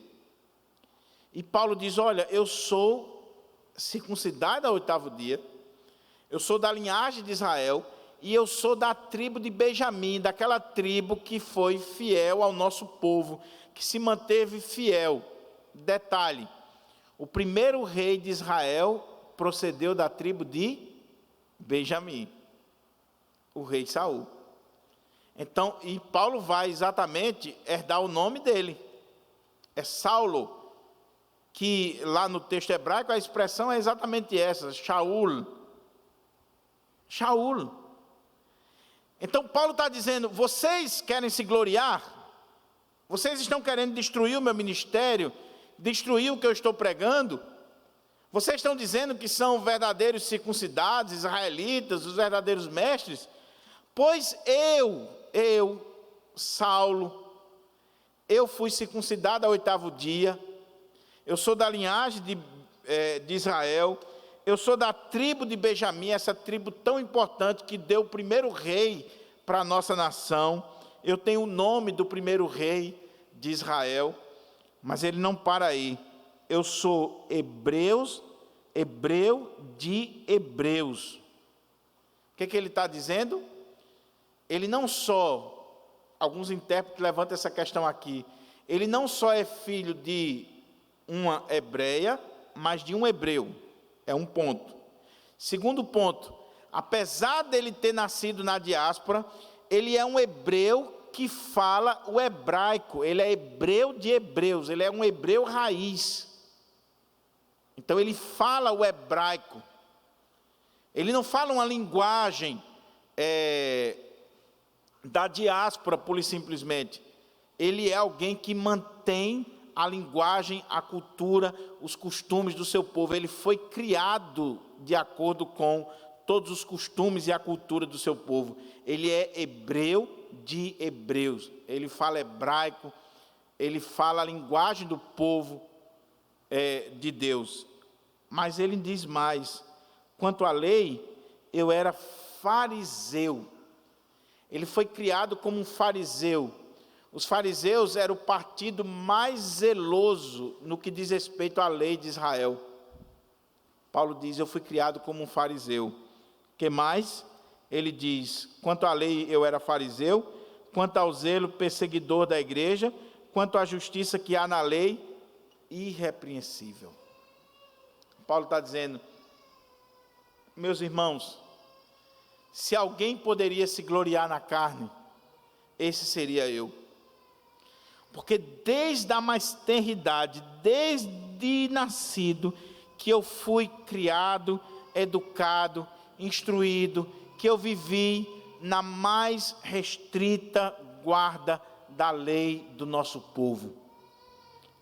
E Paulo diz: olha, eu sou circuncidado ao 8º dia, eu sou da linhagem de Israel, e eu sou da tribo de Benjamim, daquela tribo que foi fiel ao nosso povo, que se manteve fiel. Detalhe: o primeiro rei de Israel procedeu da tribo de Benjamim, o rei Saul. Então, e Paulo vai exatamente herdar o nome dele. É Saulo, que lá no texto hebraico a expressão é exatamente essa, Shaul. Shaul. Então Paulo está dizendo: vocês querem se gloriar? Vocês estão querendo destruir o meu ministério, destruir o que eu estou pregando? Vocês estão dizendo que são verdadeiros circuncidados, israelitas, os verdadeiros mestres? Pois eu, Saulo, eu fui circuncidado ao 8º dia, eu sou da linhagem de Israel, eu sou da tribo de Benjamim, essa tribo tão importante que deu o primeiro rei para a nossa nação. Eu tenho o nome do primeiro rei de Israel, mas ele não para aí. Eu sou hebreu de hebreus. O que ele está dizendo? Ele não só, alguns intérpretes levantam essa questão aqui, ele não só é filho de uma hebreia, mas de um hebreu. É um ponto. Segundo ponto, apesar dele ter nascido na diáspora, ele é um hebreu que fala o hebraico, ele é hebreu de hebreus, ele é um hebreu raiz. Então ele fala o hebraico. Ele não fala uma linguagem da diáspora, pura e simplesmente. Ele é alguém que mantém a linguagem, a cultura, os costumes do seu povo. Ele foi criado de acordo com todos os costumes e a cultura do seu povo. Ele é hebreu de hebreus. Ele fala hebraico, ele fala a linguagem do povo de Deus. Mas ele diz mais: quanto à lei, eu era fariseu. Ele foi criado como um fariseu. Os fariseus eram o partido mais zeloso no que diz respeito à lei de Israel. Paulo diz: eu fui criado como um fariseu. Que mais? Ele diz: quanto à lei eu era fariseu, quanto ao zelo perseguidor da igreja, quanto à justiça que há na lei, irrepreensível. Paulo está dizendo: meus irmãos, se alguém poderia se gloriar na carne, esse seria eu. Porque desde a mais tenra idade, desde nascido, que eu fui criado, educado, instruído, que eu vivi na mais restrita guarda da lei do nosso povo.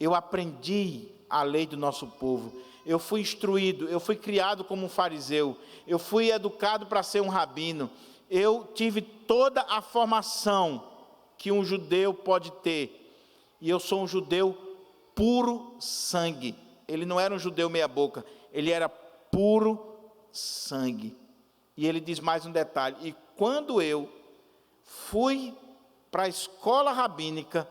Eu aprendi a lei do nosso povo. Eu fui instruído, eu fui criado como um fariseu, eu fui educado para ser um rabino, eu tive toda a formação que um judeu pode ter, e eu sou um judeu puro sangue. Ele não era um judeu meia boca, ele era puro sangue. E ele diz mais um detalhe: e quando eu fui para a escola rabínica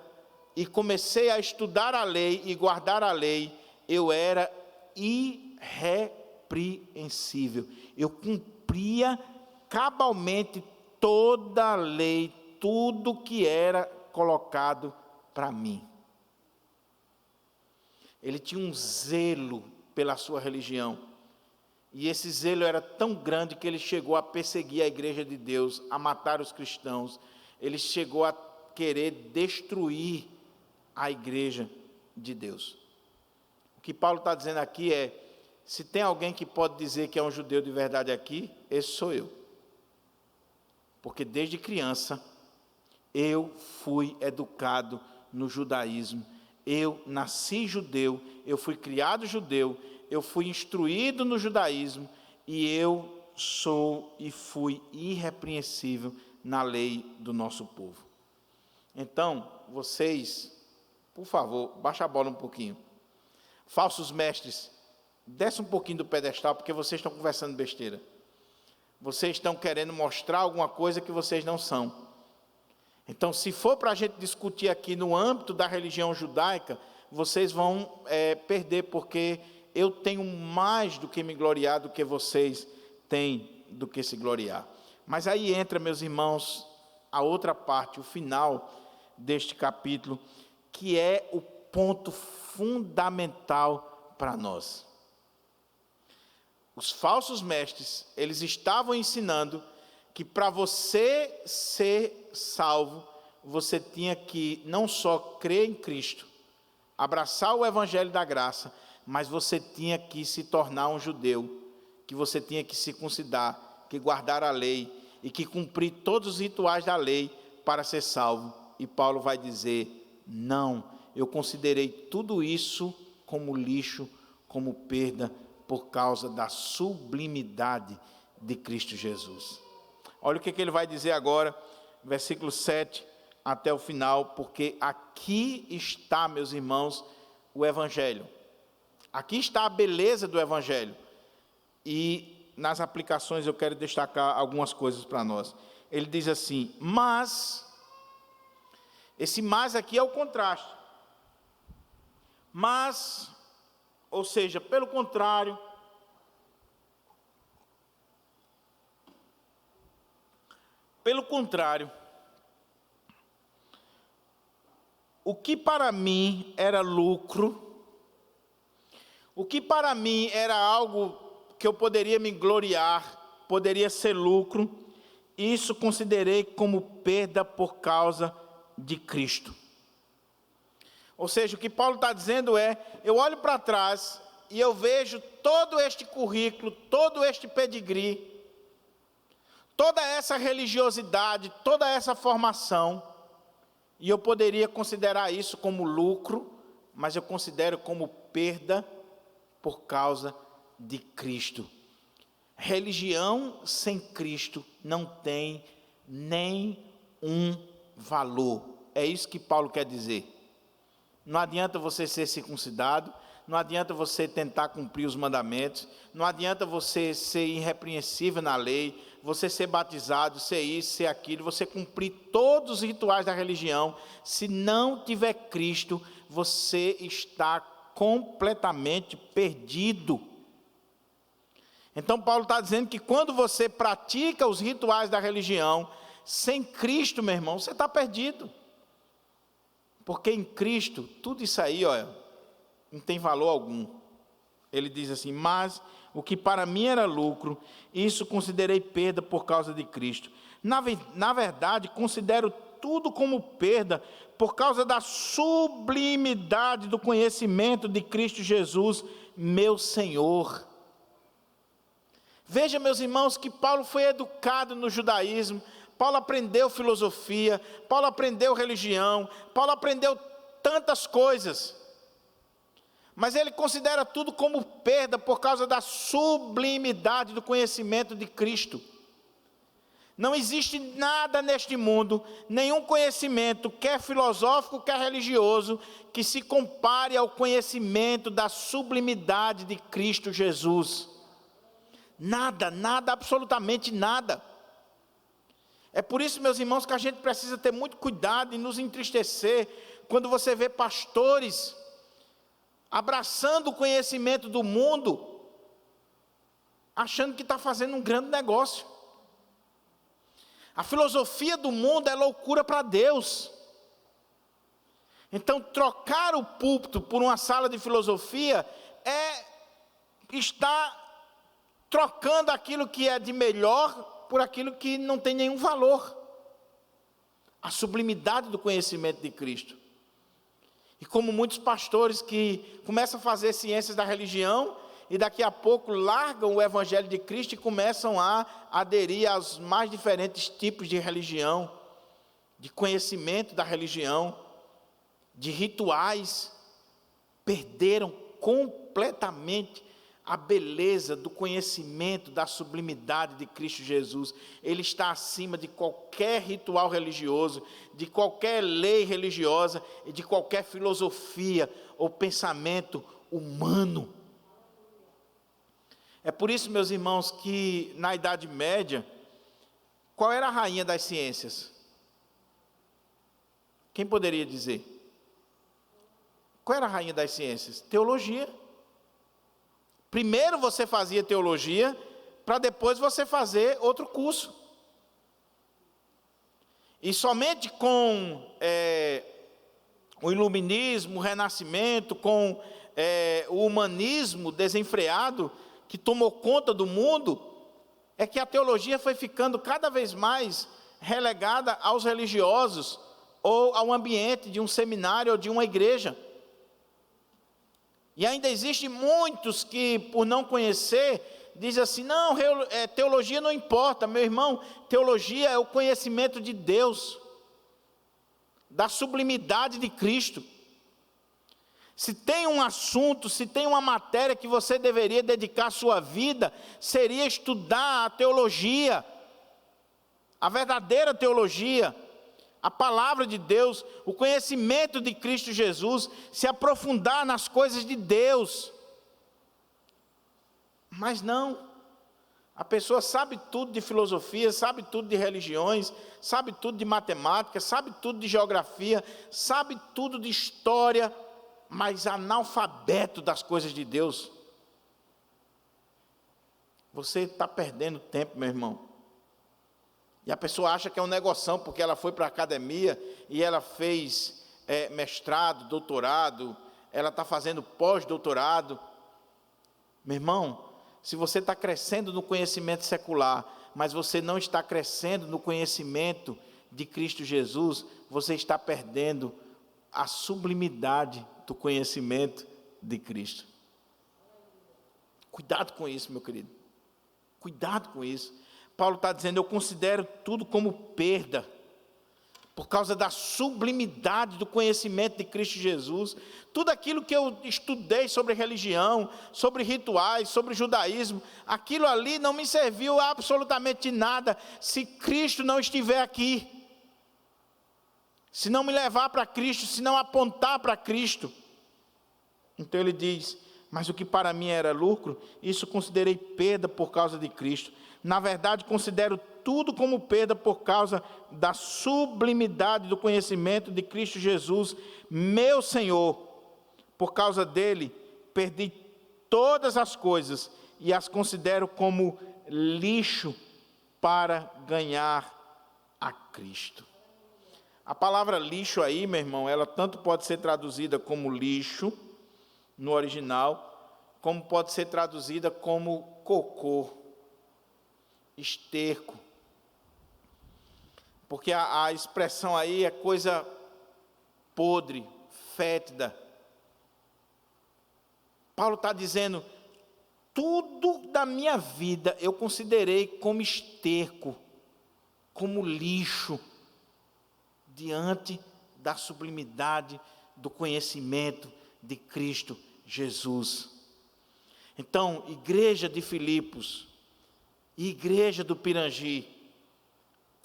e comecei a estudar a lei e guardar a lei, eu era irrepreensível. Eu cumpria cabalmente toda a lei, tudo que era colocado para mim. Ele tinha um zelo pela sua religião. E esse zelo era tão grande que ele chegou a perseguir a igreja de Deus, a matar os cristãos. Ele chegou a querer destruir a igreja de Deus. O que Paulo está dizendo aqui é: se tem alguém que pode dizer que é um judeu de verdade aqui, esse sou eu. Porque desde criança eu fui educado no judaísmo. Eu nasci judeu, eu fui criado judeu, eu fui instruído no judaísmo e eu sou e fui irrepreensível na lei do nosso povo. Então, vocês, por favor, baixa a bola um pouquinho. Falsos mestres, desce um pouquinho do pedestal, porque vocês estão conversando besteira. Vocês estão querendo mostrar alguma coisa que vocês não são. Então, se for para a gente discutir aqui no âmbito da religião judaica, vocês vão perder, porque eu tenho mais do que me gloriar do que vocês têm do que se gloriar. Mas aí entra, meus irmãos, a outra parte, o final deste capítulo, que é o ponto fundamental para nós. Os falsos mestres, eles estavam ensinando que para você ser salvo, você tinha que não só crer em Cristo, abraçar o evangelho da graça, mas você tinha que se tornar um judeu, que você tinha que circuncidar, que guardar a lei e que cumprir todos os rituais da lei para ser salvo. E Paulo vai dizer: não, eu considerei tudo isso como lixo, como perda, por causa da sublimidade de Cristo Jesus. Olha o que ele vai dizer agora, versículo 7 até o final, porque aqui está, meus irmãos, o Evangelho. Aqui está a beleza do Evangelho. E nas aplicações eu quero destacar algumas coisas para nós. Ele diz assim: mas, esse mas aqui é o contraste. Mas, ou seja, pelo contrário, o que para mim era lucro, o que para mim era algo que eu poderia me gloriar, poderia ser lucro, isso considerei como perda por causa de Cristo. Ou seja, o que Paulo está dizendo é: eu olho para trás e eu vejo todo este currículo, todo este pedigree, toda essa religiosidade, toda essa formação, e eu poderia considerar isso como lucro, mas eu considero como perda por causa de Cristo. Religião sem Cristo não tem nem um valor. É isso que Paulo quer dizer. Não adianta você ser circuncidado, não adianta você tentar cumprir os mandamentos, não adianta você ser irrepreensível na lei, você ser batizado, ser isso, ser aquilo, você cumprir todos os rituais da religião. Se não tiver Cristo, você está completamente perdido. Então Paulo está dizendo que quando você pratica os rituais da religião, sem Cristo, meu irmão, você está perdido. Porque em Cristo, tudo isso aí, olha, não tem valor algum. Ele diz assim: mas o que para mim era lucro, isso considerei perda por causa de Cristo. Na verdade, considero tudo como perda por causa da sublimidade do conhecimento de Cristo Jesus, meu Senhor. Veja, meus irmãos, que Paulo foi educado no judaísmo, Paulo aprendeu filosofia, Paulo aprendeu religião, Paulo aprendeu tantas coisas, mas ele considera tudo como perda por causa da sublimidade do conhecimento de Cristo. Não existe nada neste mundo, nenhum conhecimento, quer filosófico, quer religioso, que se compare ao conhecimento da sublimidade de Cristo Jesus. Nada, nada, absolutamente nada. É por isso, meus irmãos, que a gente precisa ter muito cuidado e nos entristecer quando você vê pastores abraçando o conhecimento do mundo, achando que está fazendo um grande negócio. A filosofia do mundo é loucura para Deus. Então, trocar o púlpito por uma sala de filosofia é estar trocando aquilo que é de melhor por aquilo que não tem nenhum valor. A sublimidade do conhecimento de Cristo. E como muitos pastores que começam a fazer ciências da religião e daqui a pouco largam o evangelho de Cristo e começam a aderir aos mais diferentes tipos de religião, de conhecimento da religião, de rituais, perderam completamente a beleza do conhecimento, da sublimidade de Cristo Jesus. Ele está acima de qualquer ritual religioso, de qualquer lei religiosa e de qualquer filosofia ou pensamento humano. É por isso, meus irmãos, que na Idade Média, qual era a rainha das ciências? Quem poderia dizer? Qual era a rainha das ciências? Teologia. Primeiro você fazia teologia, para depois você fazer outro curso. E somente com o iluminismo, o renascimento, com o humanismo desenfreado, que tomou conta do mundo, é que a teologia foi ficando cada vez mais relegada aos religiosos, ou ao ambiente de um seminário ou de uma igreja. E ainda existem muitos que, por não conhecer, dizem assim, não, teologia não importa, meu irmão, teologia é o conhecimento de Deus, da sublimidade de Cristo. Se tem um assunto, se tem uma matéria que você deveria dedicar a sua vida, seria estudar a teologia, a verdadeira teologia, a palavra de Deus, o conhecimento de Cristo Jesus, se aprofundar nas coisas de Deus. Mas não, a pessoa sabe tudo de filosofia, sabe tudo de religiões, sabe tudo de matemática, sabe tudo de geografia, sabe tudo de história, mas analfabeto das coisas de Deus. Você está perdendo tempo, meu irmão. E a pessoa acha que é um negoção, porque ela foi para a academia e ela fez mestrado, doutorado, ela está fazendo pós-doutorado. Meu irmão, se você está crescendo no conhecimento secular, mas você não está crescendo no conhecimento de Cristo Jesus, você está perdendo a sublimidade do conhecimento de Cristo. Cuidado com isso, meu querido. Cuidado com isso. Paulo está dizendo, eu considero tudo como perda, por causa da sublimidade do conhecimento de Cristo Jesus. Tudo aquilo que eu estudei sobre religião, sobre rituais, sobre judaísmo, aquilo ali não me serviu absolutamente nada, se Cristo não estiver aqui, se não me levar para Cristo, se não apontar para Cristo. Então ele diz, mas o que para mim era lucro, isso considerei perda por causa de Cristo. Na verdade, considero tudo como perda por causa da sublimidade do conhecimento de Cristo Jesus, meu Senhor. Por causa dele, perdi todas as coisas e as considero como lixo para ganhar a Cristo. A palavra lixo aí, meu irmão, ela tanto pode ser traduzida como lixo, no original, como pode ser traduzida como cocô, esterco, porque a expressão aí é coisa podre, fétida. Paulo está dizendo, tudo da minha vida eu considerei como esterco, como lixo, diante da sublimidade do conhecimento de Cristo Jesus. Então, igreja de Filipos, e igreja do Pirangi,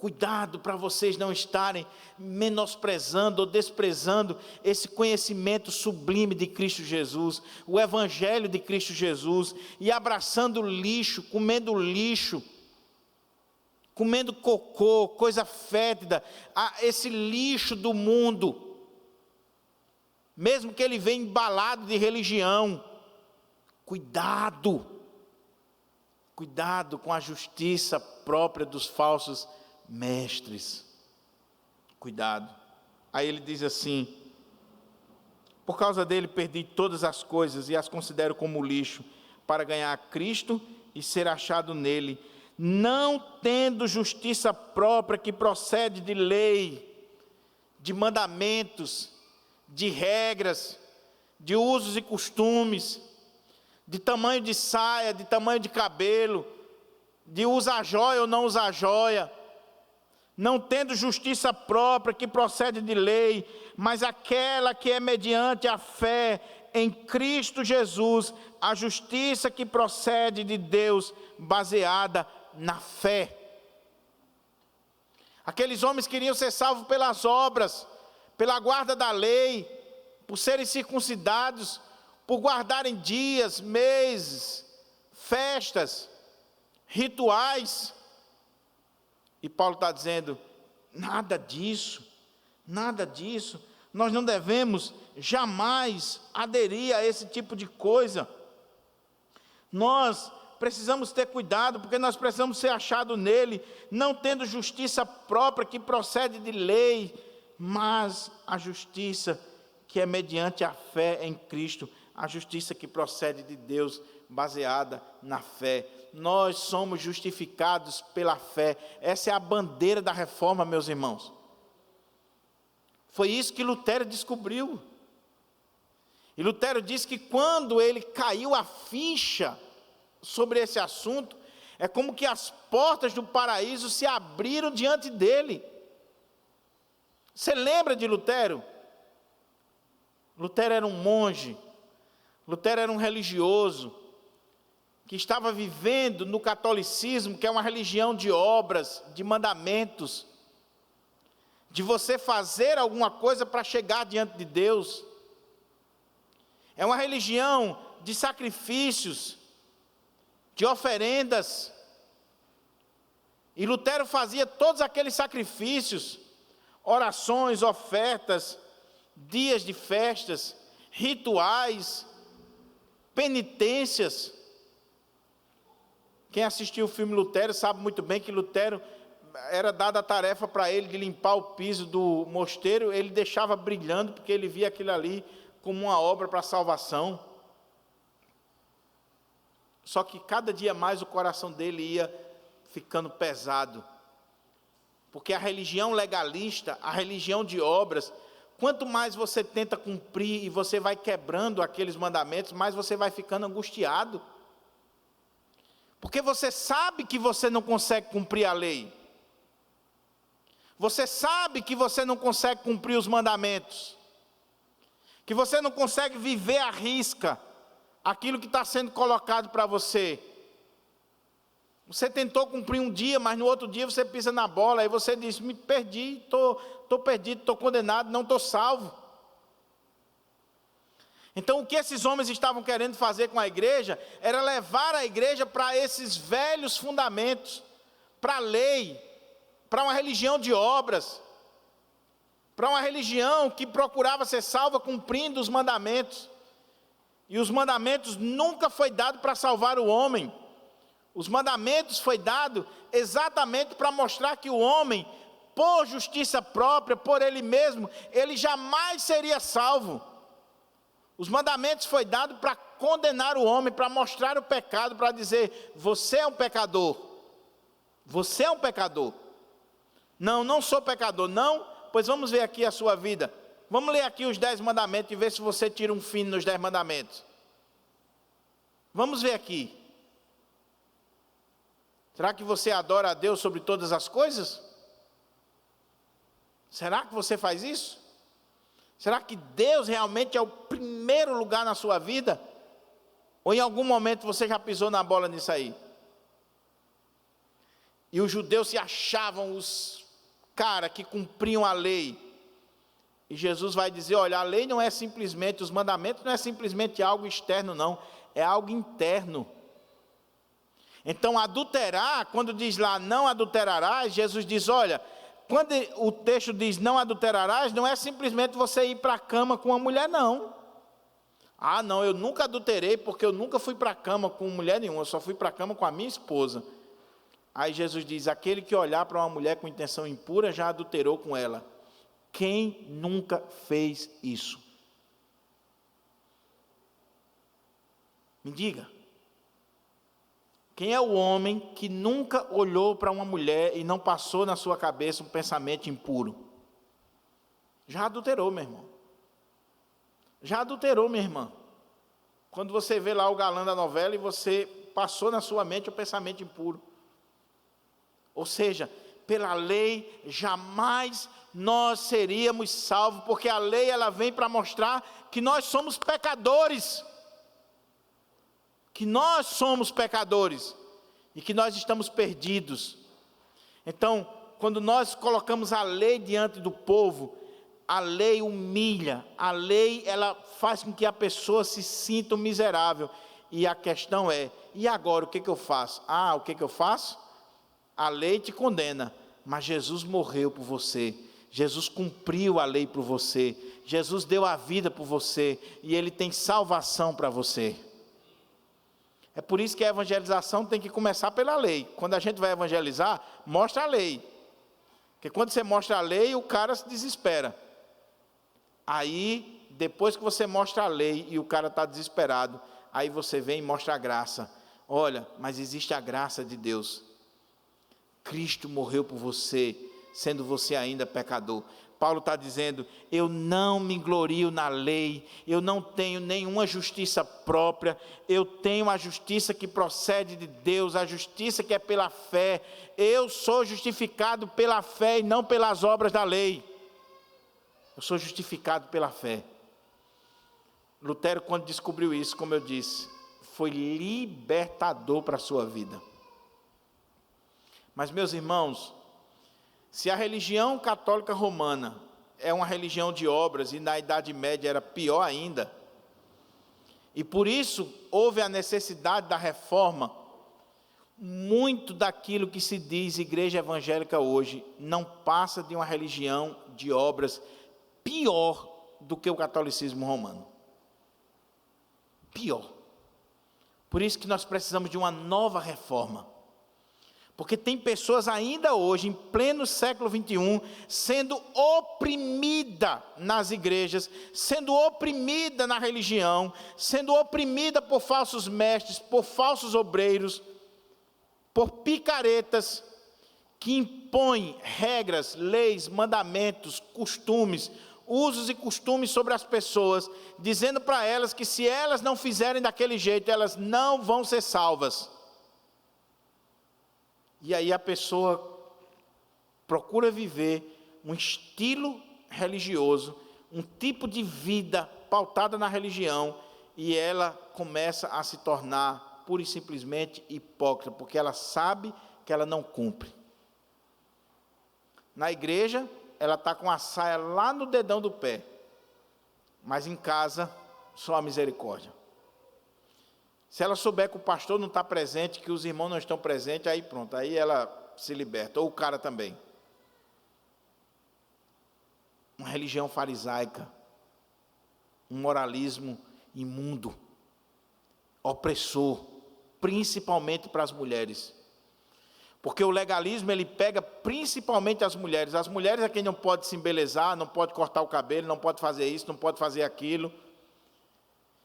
Cuidado para vocês não estarem menosprezando ou desprezando esse conhecimento sublime de Cristo Jesus, o Evangelho de Cristo Jesus, e abraçando lixo, comendo cocô, coisa fétida, esse lixo do mundo, mesmo que ele venha embalado de religião. Cuidado com a justiça própria dos falsos mestres. Cuidado. Aí ele diz assim: por causa dele perdi todas as coisas e as considero como lixo, para ganhar Cristo e ser achado nele, não tendo justiça própria que procede de lei, de mandamentos, de regras, de usos e costumes, de tamanho de saia, de tamanho de cabelo, de usar joia ou não usar joia, não tendo justiça própria que procede de lei, mas aquela que é mediante a fé em Cristo Jesus, a justiça que procede de Deus, baseada na fé. Aqueles homens queriam ser salvos pelas obras, pela guarda da lei, por serem circuncidados, por guardarem dias, meses, festas, rituais. E Paulo está dizendo: nada disso, nós não devemos jamais aderir a esse tipo de coisa. Nós precisamos ter cuidado, porque nós precisamos ser achados nele, não tendo justiça própria que procede de lei, mas a justiça que é mediante a fé em Cristo, a justiça que procede de Deus, baseada na fé. Nós somos justificados pela fé. Essa é a bandeira da reforma, meus irmãos. Foi isso que Lutero descobriu. E Lutero diz que quando ele caiu a ficha sobre esse assunto, é como que as portas do paraíso se abriram diante dele. Você lembra de Lutero? Lutero era um monge, Lutero era um religioso, que estava vivendo no catolicismo, que é uma religião de obras, de mandamentos, de você fazer alguma coisa para chegar diante de Deus. É uma religião de sacrifícios, de oferendas. E Lutero fazia todos aqueles sacrifícios, orações, ofertas, dias de festas, rituais, penitências. Quem assistiu o filme Lutero sabe muito bem que Lutero era dada a tarefa para ele de limpar o piso do mosteiro, ele deixava brilhando, porque ele via aquilo ali como uma obra para a salvação. Só que cada dia mais o coração dele ia ficando pesado, porque a religião legalista, a religião de obras, quanto mais você tenta cumprir e você vai quebrando aqueles mandamentos, mais você vai ficando angustiado, porque você sabe que você não consegue cumprir a lei, você sabe que você não consegue cumprir os mandamentos, que você não consegue viver à risca aquilo que está sendo colocado para você. Você tentou cumprir um dia, mas no outro dia você pisa na bola, aí você diz: me perdi, estou perdido, estou condenado, não estou salvo. Então o que esses homens estavam querendo fazer com a igreja, era levar a igreja para esses velhos fundamentos, para a lei, para uma religião de obras, para uma religião que procurava ser salva cumprindo os mandamentos. E os mandamentos nunca foi dado para salvar o homem. Os mandamentos foi dado exatamente para mostrar que o homem, por justiça própria, por ele mesmo, ele jamais seria salvo. Os mandamentos foi dado para condenar o homem, para mostrar o pecado, para dizer: você é um pecador. Você é um pecador. Não, não sou pecador. Não, pois vamos ver aqui a sua vida. Vamos ler aqui os 10 mandamentos e ver se você tira um fim nos 10 mandamentos. Vamos ver aqui. Será que você adora a Deus sobre todas as coisas? Será que você faz isso? Será que Deus realmente é o primeiro lugar na sua vida? Ou em algum momento você já pisou na bola nisso aí? E os judeus se achavam os caras que cumpriam a lei. E Jesus vai dizer, olha, a lei não é simplesmente, os mandamentos não é simplesmente algo externo não, é algo interno. Então adulterar, quando diz lá não adulterarás, Jesus diz, olha, quando o texto diz não adulterarás, não é simplesmente você ir para a cama com uma mulher não. Ah não, eu nunca adulterei porque eu nunca fui para a cama com mulher nenhuma, eu só fui para a cama com a minha esposa. Aí Jesus diz, aquele que olhar para uma mulher com intenção impura já adulterou com ela. Quem nunca fez isso? Me diga. Quem é o homem que nunca olhou para uma mulher e não passou na sua cabeça um pensamento impuro? Já adulterou, meu irmão. Já adulterou, minha irmã. Quando você vê lá o galã da novela e você passou na sua mente o pensamento impuro. Ou seja, pela lei jamais nós seríamos salvos, porque a lei ela vem para mostrar que nós somos pecadores. Que nós somos pecadores e que nós estamos perdidos. Então, quando nós colocamos a lei diante do povo, a lei humilha, a lei ela faz com que a pessoa se sinta miserável. E a questão é, e agora o que eu faço? Ah, o que eu faço? A lei te condena, mas Jesus morreu por você. Jesus cumpriu a lei por você. Jesus deu a vida por você e Ele tem salvação para você. É por isso que a evangelização tem que começar pela lei. Quando a gente vai evangelizar, mostra a lei. Porque quando você mostra a lei, o cara se desespera. Aí, depois que você mostra a lei e o cara está desesperado, aí você vem e mostra a graça. Olha, mas existe a graça de Deus. Cristo morreu por você, sendo você ainda pecador. Paulo está dizendo, eu não me glorio na lei, eu não tenho nenhuma justiça própria, eu tenho a justiça que procede de Deus, a justiça que é pela fé. Eu sou justificado pela fé e não pelas obras da lei. Eu sou justificado pela fé. Lutero, quando descobriu isso, como eu disse, foi libertador para a sua vida. Mas, meus irmãos, se a religião católica romana é uma religião de obras, e na Idade Média era pior ainda, e por isso houve a necessidade da reforma, muito daquilo que se diz igreja evangélica hoje, não passa de uma religião de obras pior do que o catolicismo romano. Pior. Por isso que nós precisamos de uma nova reforma. Porque tem pessoas ainda hoje, em pleno século 21, sendo oprimida nas igrejas, sendo oprimida na religião, sendo oprimida por falsos mestres, por falsos obreiros, por picaretas, que impõem regras, leis, mandamentos, costumes, usos e costumes sobre as pessoas, dizendo para elas que se elas não fizerem daquele jeito, elas não vão ser salvas. E aí a pessoa procura viver um estilo religioso, um tipo de vida pautada na religião, e ela começa a se tornar pura e simplesmente hipócrita, porque ela sabe que ela não cumpre. Na igreja, ela está com a saia lá no dedão do pé, mas em casa, só a misericórdia. Se ela souber que o pastor não está presente, que os irmãos não estão presentes, aí pronto, aí ela se liberta, ou o cara também. Uma religião farisaica, um moralismo imundo, opressor, principalmente para as mulheres. Porque o legalismo, ele pega principalmente as mulheres. As mulheres é quem não pode se embelezar, não pode cortar o cabelo, não pode fazer isso, não pode fazer aquilo.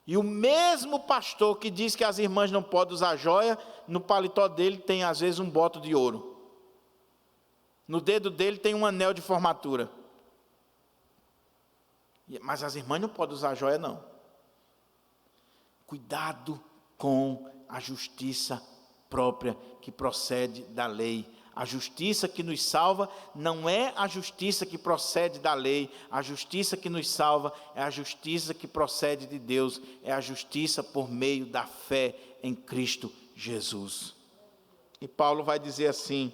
E o mesmo pastor que diz que as irmãs não podem usar joia, no paletó dele tem às vezes um boto de ouro. No dedo dele tem um anel de formatura. Mas as irmãs não podem usar joia não. Cuidado com a justiça própria que procede da lei. A justiça que nos salva não é a justiça que procede da lei. A justiça que nos salva é a justiça que procede de Deus. É a justiça por meio da fé em Cristo Jesus. E Paulo vai dizer assim,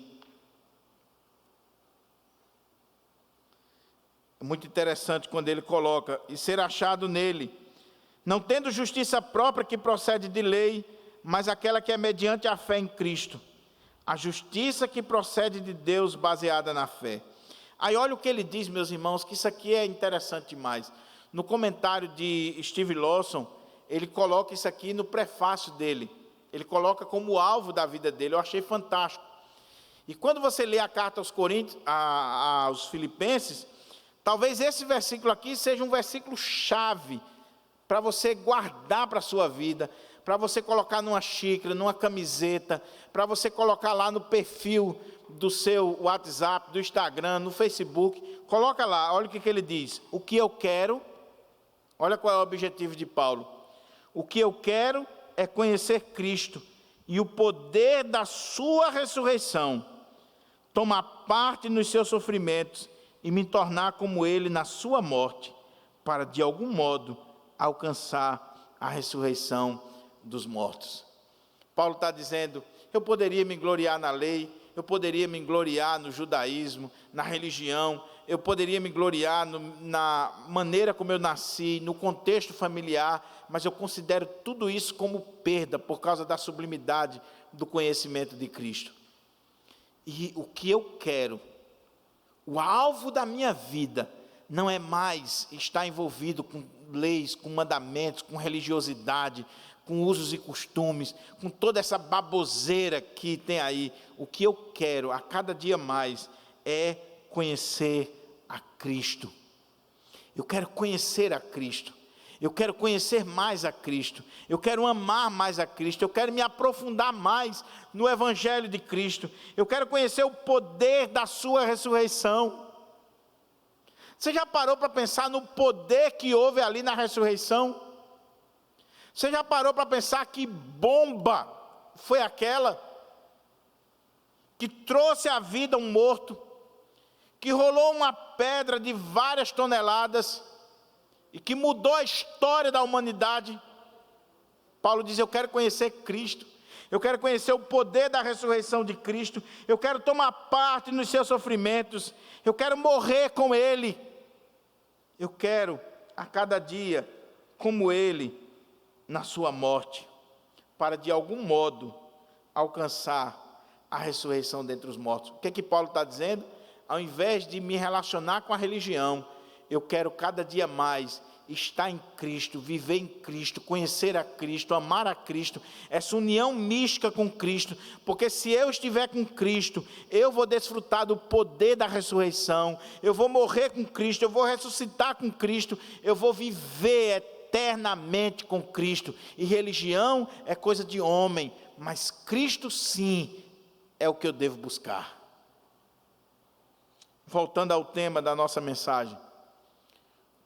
É muito interessante quando ele coloca, e ser achado nele, não tendo justiça própria que procede de lei, mas aquela que é mediante a fé em Cristo. A justiça que procede de Deus baseada na fé. Aí olha o que ele diz, meus irmãos, que isso aqui é interessante demais. No comentário de Steve Lawson, ele coloca isso aqui no prefácio dele. Ele coloca como alvo da vida dele. Eu achei fantástico. E quando você lê a carta aos Coríntios, aos Filipenses, talvez esse versículo aqui seja um versículo chave para você guardar para a sua vida, para você colocar numa xícara, numa camiseta, para você colocar lá no perfil do seu WhatsApp, do Instagram, no Facebook. Coloca lá, olha o que ele diz. O que eu quero, olha qual é o objetivo de Paulo. O que eu quero é conhecer Cristo e o poder da sua ressurreição, tomar parte nos seus sofrimentos e me tornar como ele na sua morte, para de algum modo alcançar a ressurreição dos mortos. Paulo está dizendo, eu poderia me gloriar na lei, eu poderia me gloriar no judaísmo, na religião, eu poderia me gloriar na maneira como eu nasci, no contexto familiar, mas eu considero tudo isso como perda, por causa da sublimidade do conhecimento de Cristo. E o que eu quero, o alvo da minha vida, não é mais estar envolvido com leis, com mandamentos, com religiosidade, com usos e costumes, com toda essa baboseira que tem aí. O que eu quero a cada dia mais é conhecer a Cristo. Eu quero conhecer a Cristo. Eu quero conhecer mais a Cristo. Eu quero amar mais a Cristo. Eu quero me aprofundar mais no Evangelho de Cristo. Eu quero conhecer o poder da sua ressurreição. Você já parou para pensar no poder que houve ali na ressurreição? Você já parou para pensar que bomba foi aquela que trouxe à vida um morto, que rolou uma pedra de várias toneladas e que mudou a história da humanidade? Paulo diz, eu quero conhecer Cristo, eu quero conhecer o poder da ressurreição de Cristo, eu quero tomar parte nos seus sofrimentos, eu quero morrer com Ele, eu quero a cada dia como Ele na sua morte, para de algum modo alcançar a ressurreição dentre os mortos. O que é que Paulo está dizendo? Ao invés de me relacionar com a religião, eu quero cada dia mais estar em Cristo, viver em Cristo, conhecer a Cristo, amar a Cristo, essa união mística com Cristo, porque se eu estiver com Cristo, eu vou desfrutar do poder da ressurreição, eu vou morrer com Cristo, eu vou ressuscitar com Cristo, eu vou viver eternamente com Cristo. E religião é coisa de homem, mas Cristo sim é o que eu devo buscar. Voltando ao tema da nossa mensagem,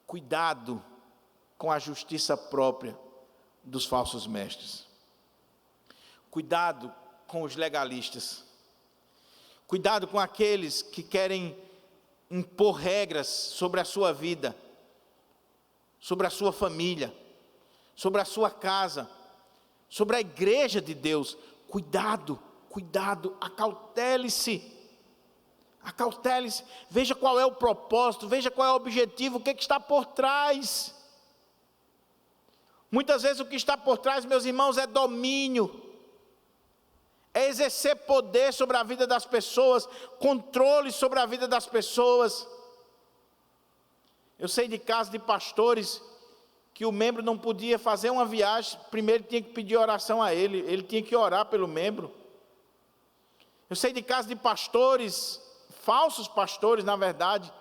cuidado com a justiça própria dos falsos mestres. Cuidado com os legalistas. Cuidado com aqueles que querem impor regras sobre a sua vida, sobre a sua família, sobre a sua casa, sobre a igreja de Deus. Cuidado, cuidado, acautele-se. Acautele-se, veja qual é o propósito, veja qual é o objetivo, o que está por trás. Muitas vezes o que está por trás, meus irmãos, é domínio, é exercer poder sobre a vida das pessoas, controle sobre a vida das pessoas. Eu sei de casos de pastores que o membro não podia fazer uma viagem, primeiro tinha que pedir oração a ele tinha que orar pelo membro. Eu sei de casos de pastores, falsos pastores, na verdade,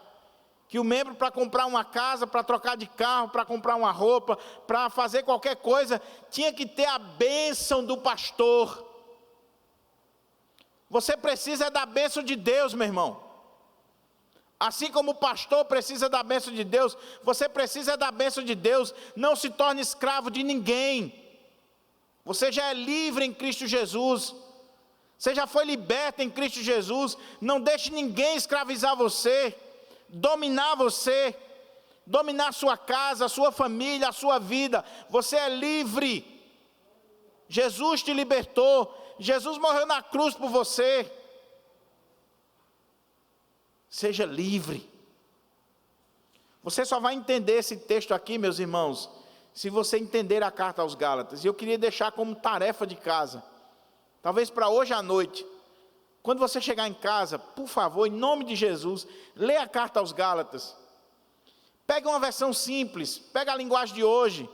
que o membro, para comprar uma casa, para trocar de carro, para comprar uma roupa, para fazer qualquer coisa, tinha que ter a bênção do pastor. Você precisa da bênção de Deus, meu irmão. Assim como o pastor precisa da bênção de Deus, você precisa da bênção de Deus. Não se torne escravo de ninguém. Você já é livre em Cristo Jesus. Você já foi liberto em Cristo Jesus. Não deixe ninguém escravizar você, dominar você, dominar a sua casa, a sua família, a sua vida. Você é livre. Jesus te libertou. Jesus morreu na cruz por você. Seja livre. Você só vai entender esse texto aqui, meus irmãos, se você entender a carta aos Gálatas. E eu queria deixar como tarefa de casa, talvez para hoje à noite, quando você chegar em casa, por favor, em nome de Jesus, leia a carta aos Gálatas. Pega uma versão simples, pega a linguagem de hoje,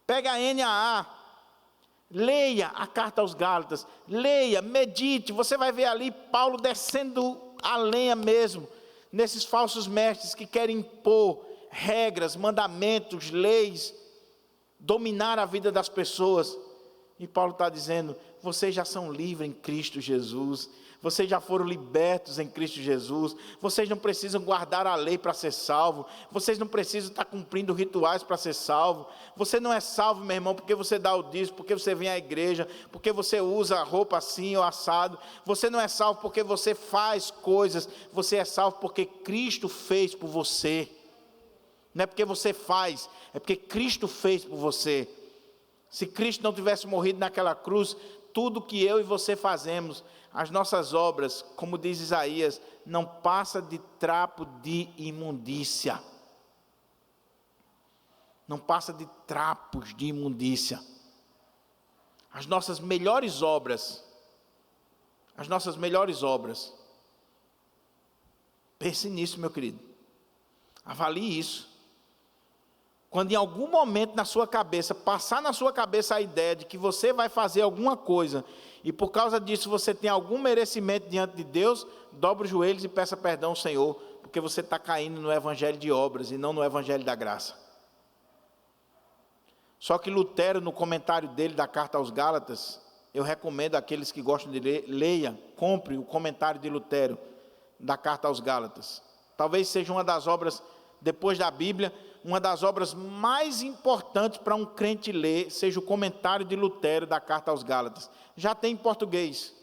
pega a NAA, leia a carta aos Gálatas, leia, medite, você vai ver ali Paulo descendo a lenha mesmo, nesses falsos mestres que querem impor regras, mandamentos, leis, dominar a vida das pessoas. E Paulo está dizendo, vocês já são livres em Cristo Jesus, vocês já foram libertos em Cristo Jesus, vocês não precisam guardar a lei para ser salvo, vocês não precisam estar cumprindo rituais para ser salvo, você não é salvo, meu irmão, porque você dá o dízimo, porque você vem à igreja, porque você usa roupa assim ou assado, você não é salvo porque você faz coisas, você é salvo porque Cristo fez por você, não é porque você faz, é porque Cristo fez por você. Se Cristo não tivesse morrido naquela cruz, tudo que eu e você fazemos, as nossas obras, como diz Isaías, não passa de trapo de imundícia. Não passa de trapos de imundícia. As nossas melhores obras, pense nisso, meu querido. Avalie isso. Quando em algum momento na sua cabeça, passar na sua cabeça a ideia de que você vai fazer alguma coisa, e por causa disso você tem algum merecimento diante de Deus, dobre os joelhos e peça perdão ao Senhor, porque você está caindo no evangelho de obras e não no evangelho da graça. Só que Lutero, no comentário dele da carta aos Gálatas, eu recomendo àqueles que gostam de ler, leia, compre o comentário de Lutero da carta aos Gálatas. Talvez seja uma das obras, depois da Bíblia, uma das obras mais importantes para um crente ler, seja o comentário de Lutero da carta aos Gálatas. Já tem em português,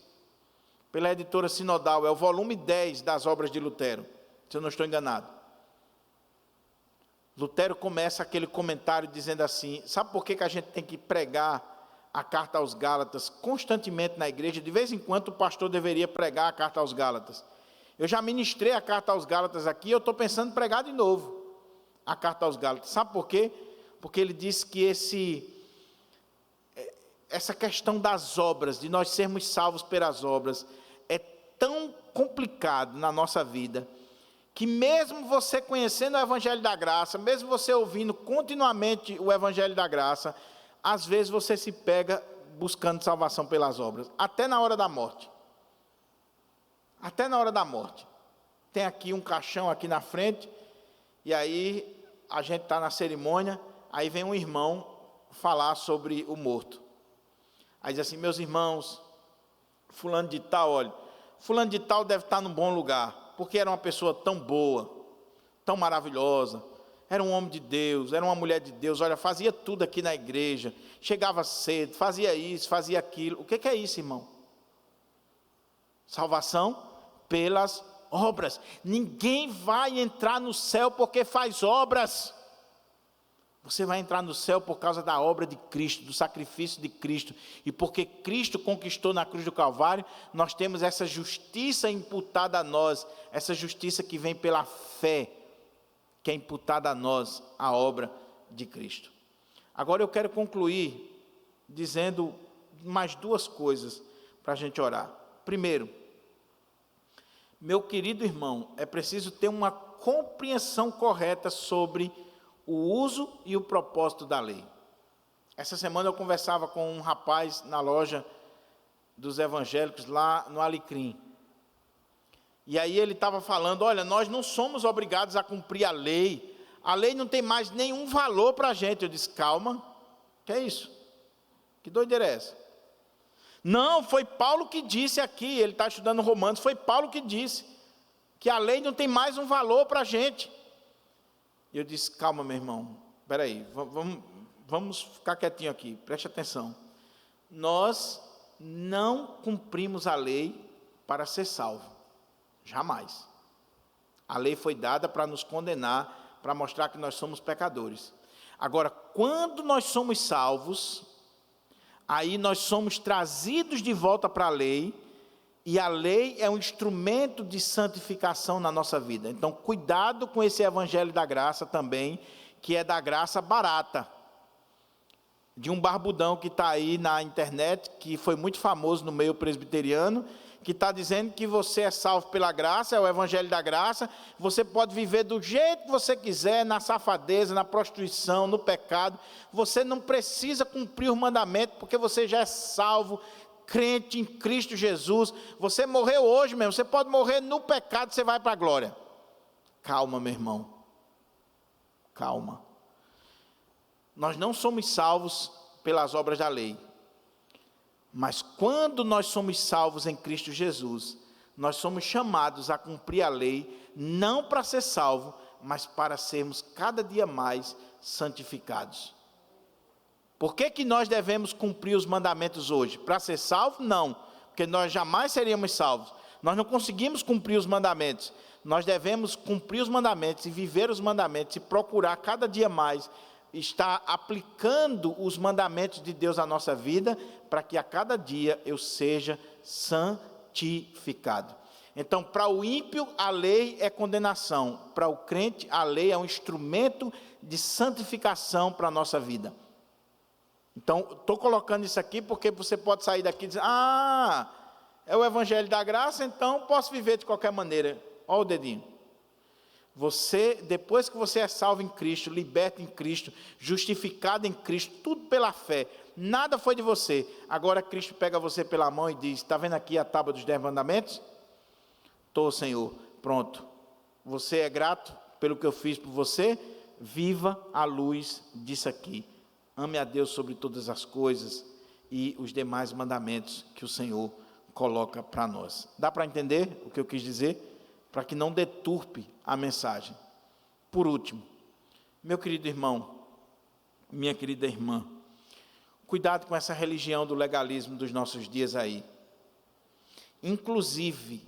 pela editora Sinodal, é o volume 10 das obras de Lutero, se eu não estou enganado. Lutero começa aquele comentário dizendo assim, sabe por que a gente tem que pregar a carta aos Gálatas constantemente na igreja? De vez em quando o pastor deveria pregar a carta aos Gálatas. Eu já ministrei a carta aos Gálatas aqui, eu estou pensando em pregar de novo a carta aos Gálatas. Sabe por quê? Porque ele diz que essa questão das obras, de nós sermos salvos pelas obras, é tão complicado na nossa vida, que mesmo você conhecendo o Evangelho da Graça, mesmo você ouvindo continuamente o Evangelho da Graça, às vezes você se pega buscando salvação pelas obras, até na hora da morte. Até na hora da morte. Tem aqui um caixão aqui na frente, e aí a gente está na cerimônia, aí vem um irmão falar sobre o morto. Aí diz assim, meus irmãos, fulano de tal, olha, fulano de tal deve estar num bom lugar, porque era uma pessoa tão boa, tão maravilhosa, era um homem de Deus, era uma mulher de Deus, olha, fazia tudo aqui na igreja, chegava cedo, fazia isso, fazia aquilo. O que é isso, irmão? Salvação pelas obras. Ninguém vai entrar no céu porque faz obras. Você vai entrar no céu por causa da obra de Cristo, do sacrifício de Cristo. E porque Cristo conquistou na cruz do Calvário, nós temos essa justiça imputada a nós, essa justiça que vem pela fé, que é imputada a nós, a obra de Cristo. Agora eu quero concluir dizendo mais duas coisas para a gente orar. Primeiro, meu querido irmão, é preciso ter uma compreensão correta sobre o uso e o propósito da lei. Essa semana eu conversava com um rapaz na loja dos evangélicos lá no Alecrim. E aí ele estava falando, olha, nós não somos obrigados a cumprir a lei não tem mais nenhum valor para a gente. Eu disse, calma, que é isso? Que doideira é essa? Não, foi Paulo que disse aqui, ele está estudando Romanos, foi Paulo que disse que a lei não tem mais um valor para a gente. E eu disse, calma, meu irmão, espera aí, vamos ficar quietinho aqui, preste atenção. Nós não cumprimos a lei para ser salvo, jamais. A lei foi dada para nos condenar, para mostrar que nós somos pecadores. Agora, quando nós somos salvos, aí nós somos trazidos de volta para a lei, E a lei é um instrumento de santificação na nossa vida. Então, cuidado com esse evangelho da graça também, que é da graça barata. De um barbudão que está aí na internet, que foi muito famoso no meio presbiteriano, que está dizendo que você é salvo pela graça, é o evangelho da graça, você pode viver do jeito que você quiser, na safadeza, na prostituição, no pecado, você não precisa cumprir os mandamentos, porque você já é salvo, crente em Cristo Jesus, você morreu hoje mesmo, você pode morrer no pecado, você vai para a glória. Calma, meu irmão, calma. Nós não somos salvos pelas obras da lei, mas quando nós somos salvos em Cristo Jesus, nós somos chamados a cumprir a lei, não para ser salvo, mas para sermos cada dia mais santificados. Por que nós devemos cumprir os mandamentos hoje? Para ser salvo? Não, porque nós jamais seríamos salvos. Nós não conseguimos cumprir os mandamentos. Nós devemos cumprir os mandamentos e viver os mandamentos e procurar cada dia mais estar aplicando os mandamentos de Deus à nossa vida, para que a cada dia eu seja santificado. Então, para o ímpio, a lei é condenação. Para o crente, a lei é um instrumento de santificação para a nossa vida. Então, estou colocando isso aqui porque você pode sair daqui e dizer, é o evangelho da graça, então posso viver de qualquer maneira. Olha o dedinho. Você, depois que você é salvo em Cristo, liberto em Cristo, justificado em Cristo, tudo pela fé, nada foi de você. Agora Cristo pega você pela mão e diz, está vendo aqui a tábua dos 10 mandamentos? Estou, Senhor, pronto. Você é grato pelo que eu fiz por você? Viva à luz disso aqui. Ame a Deus sobre todas as coisas e os demais mandamentos que o Senhor coloca para nós. Dá para entender o que eu quis dizer? Para que não deturpe a mensagem. Por último, meu querido irmão, minha querida irmã, cuidado com essa religião do legalismo dos nossos dias aí. Inclusive,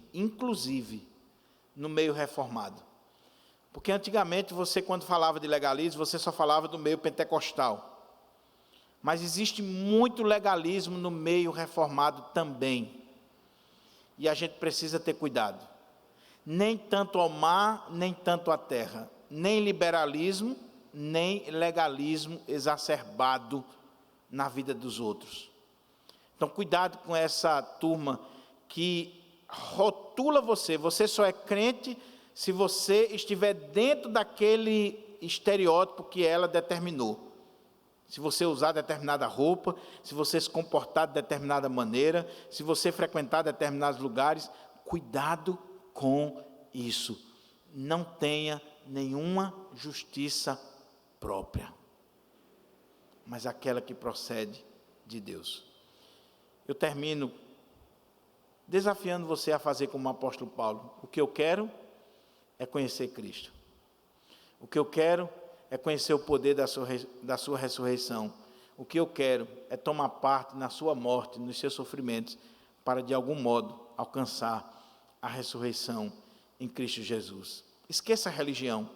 no meio reformado. Porque antigamente você, quando falava de legalismo, você só falava do meio pentecostal. Mas existe muito legalismo no meio reformado também. E a gente precisa ter cuidado. Nem tanto ao mar, nem tanto à terra. Nem liberalismo, nem legalismo exacerbado na vida dos outros. Então, cuidado com essa turma que rotula você. Você só é crente se você estiver dentro daquele estereótipo que ela determinou. Se você usar determinada roupa, se você se comportar de determinada maneira, se você frequentar determinados lugares, cuidado com isso. Não tenha nenhuma justiça própria, mas aquela que procede de Deus. Eu termino desafiando você a fazer como o apóstolo Paulo. O que eu quero é conhecer Cristo. O que eu quero é conhecer o poder da sua ressurreição. O que eu quero é tomar parte na sua morte, nos seus sofrimentos, para de algum modo alcançar a ressurreição em Cristo Jesus. Esqueça a religião,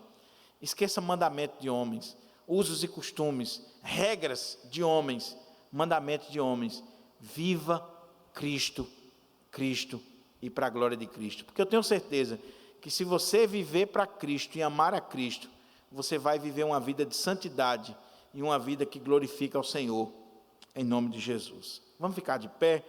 esqueça mandamento de homens, usos e costumes, regras de homens, mandamentos de homens. Viva Cristo e para a glória de Cristo. Porque eu tenho certeza que se você viver para Cristo e amar a Cristo, você vai viver uma vida de santidade e uma vida que glorifica ao Senhor, em nome de Jesus. Vamos ficar de pé.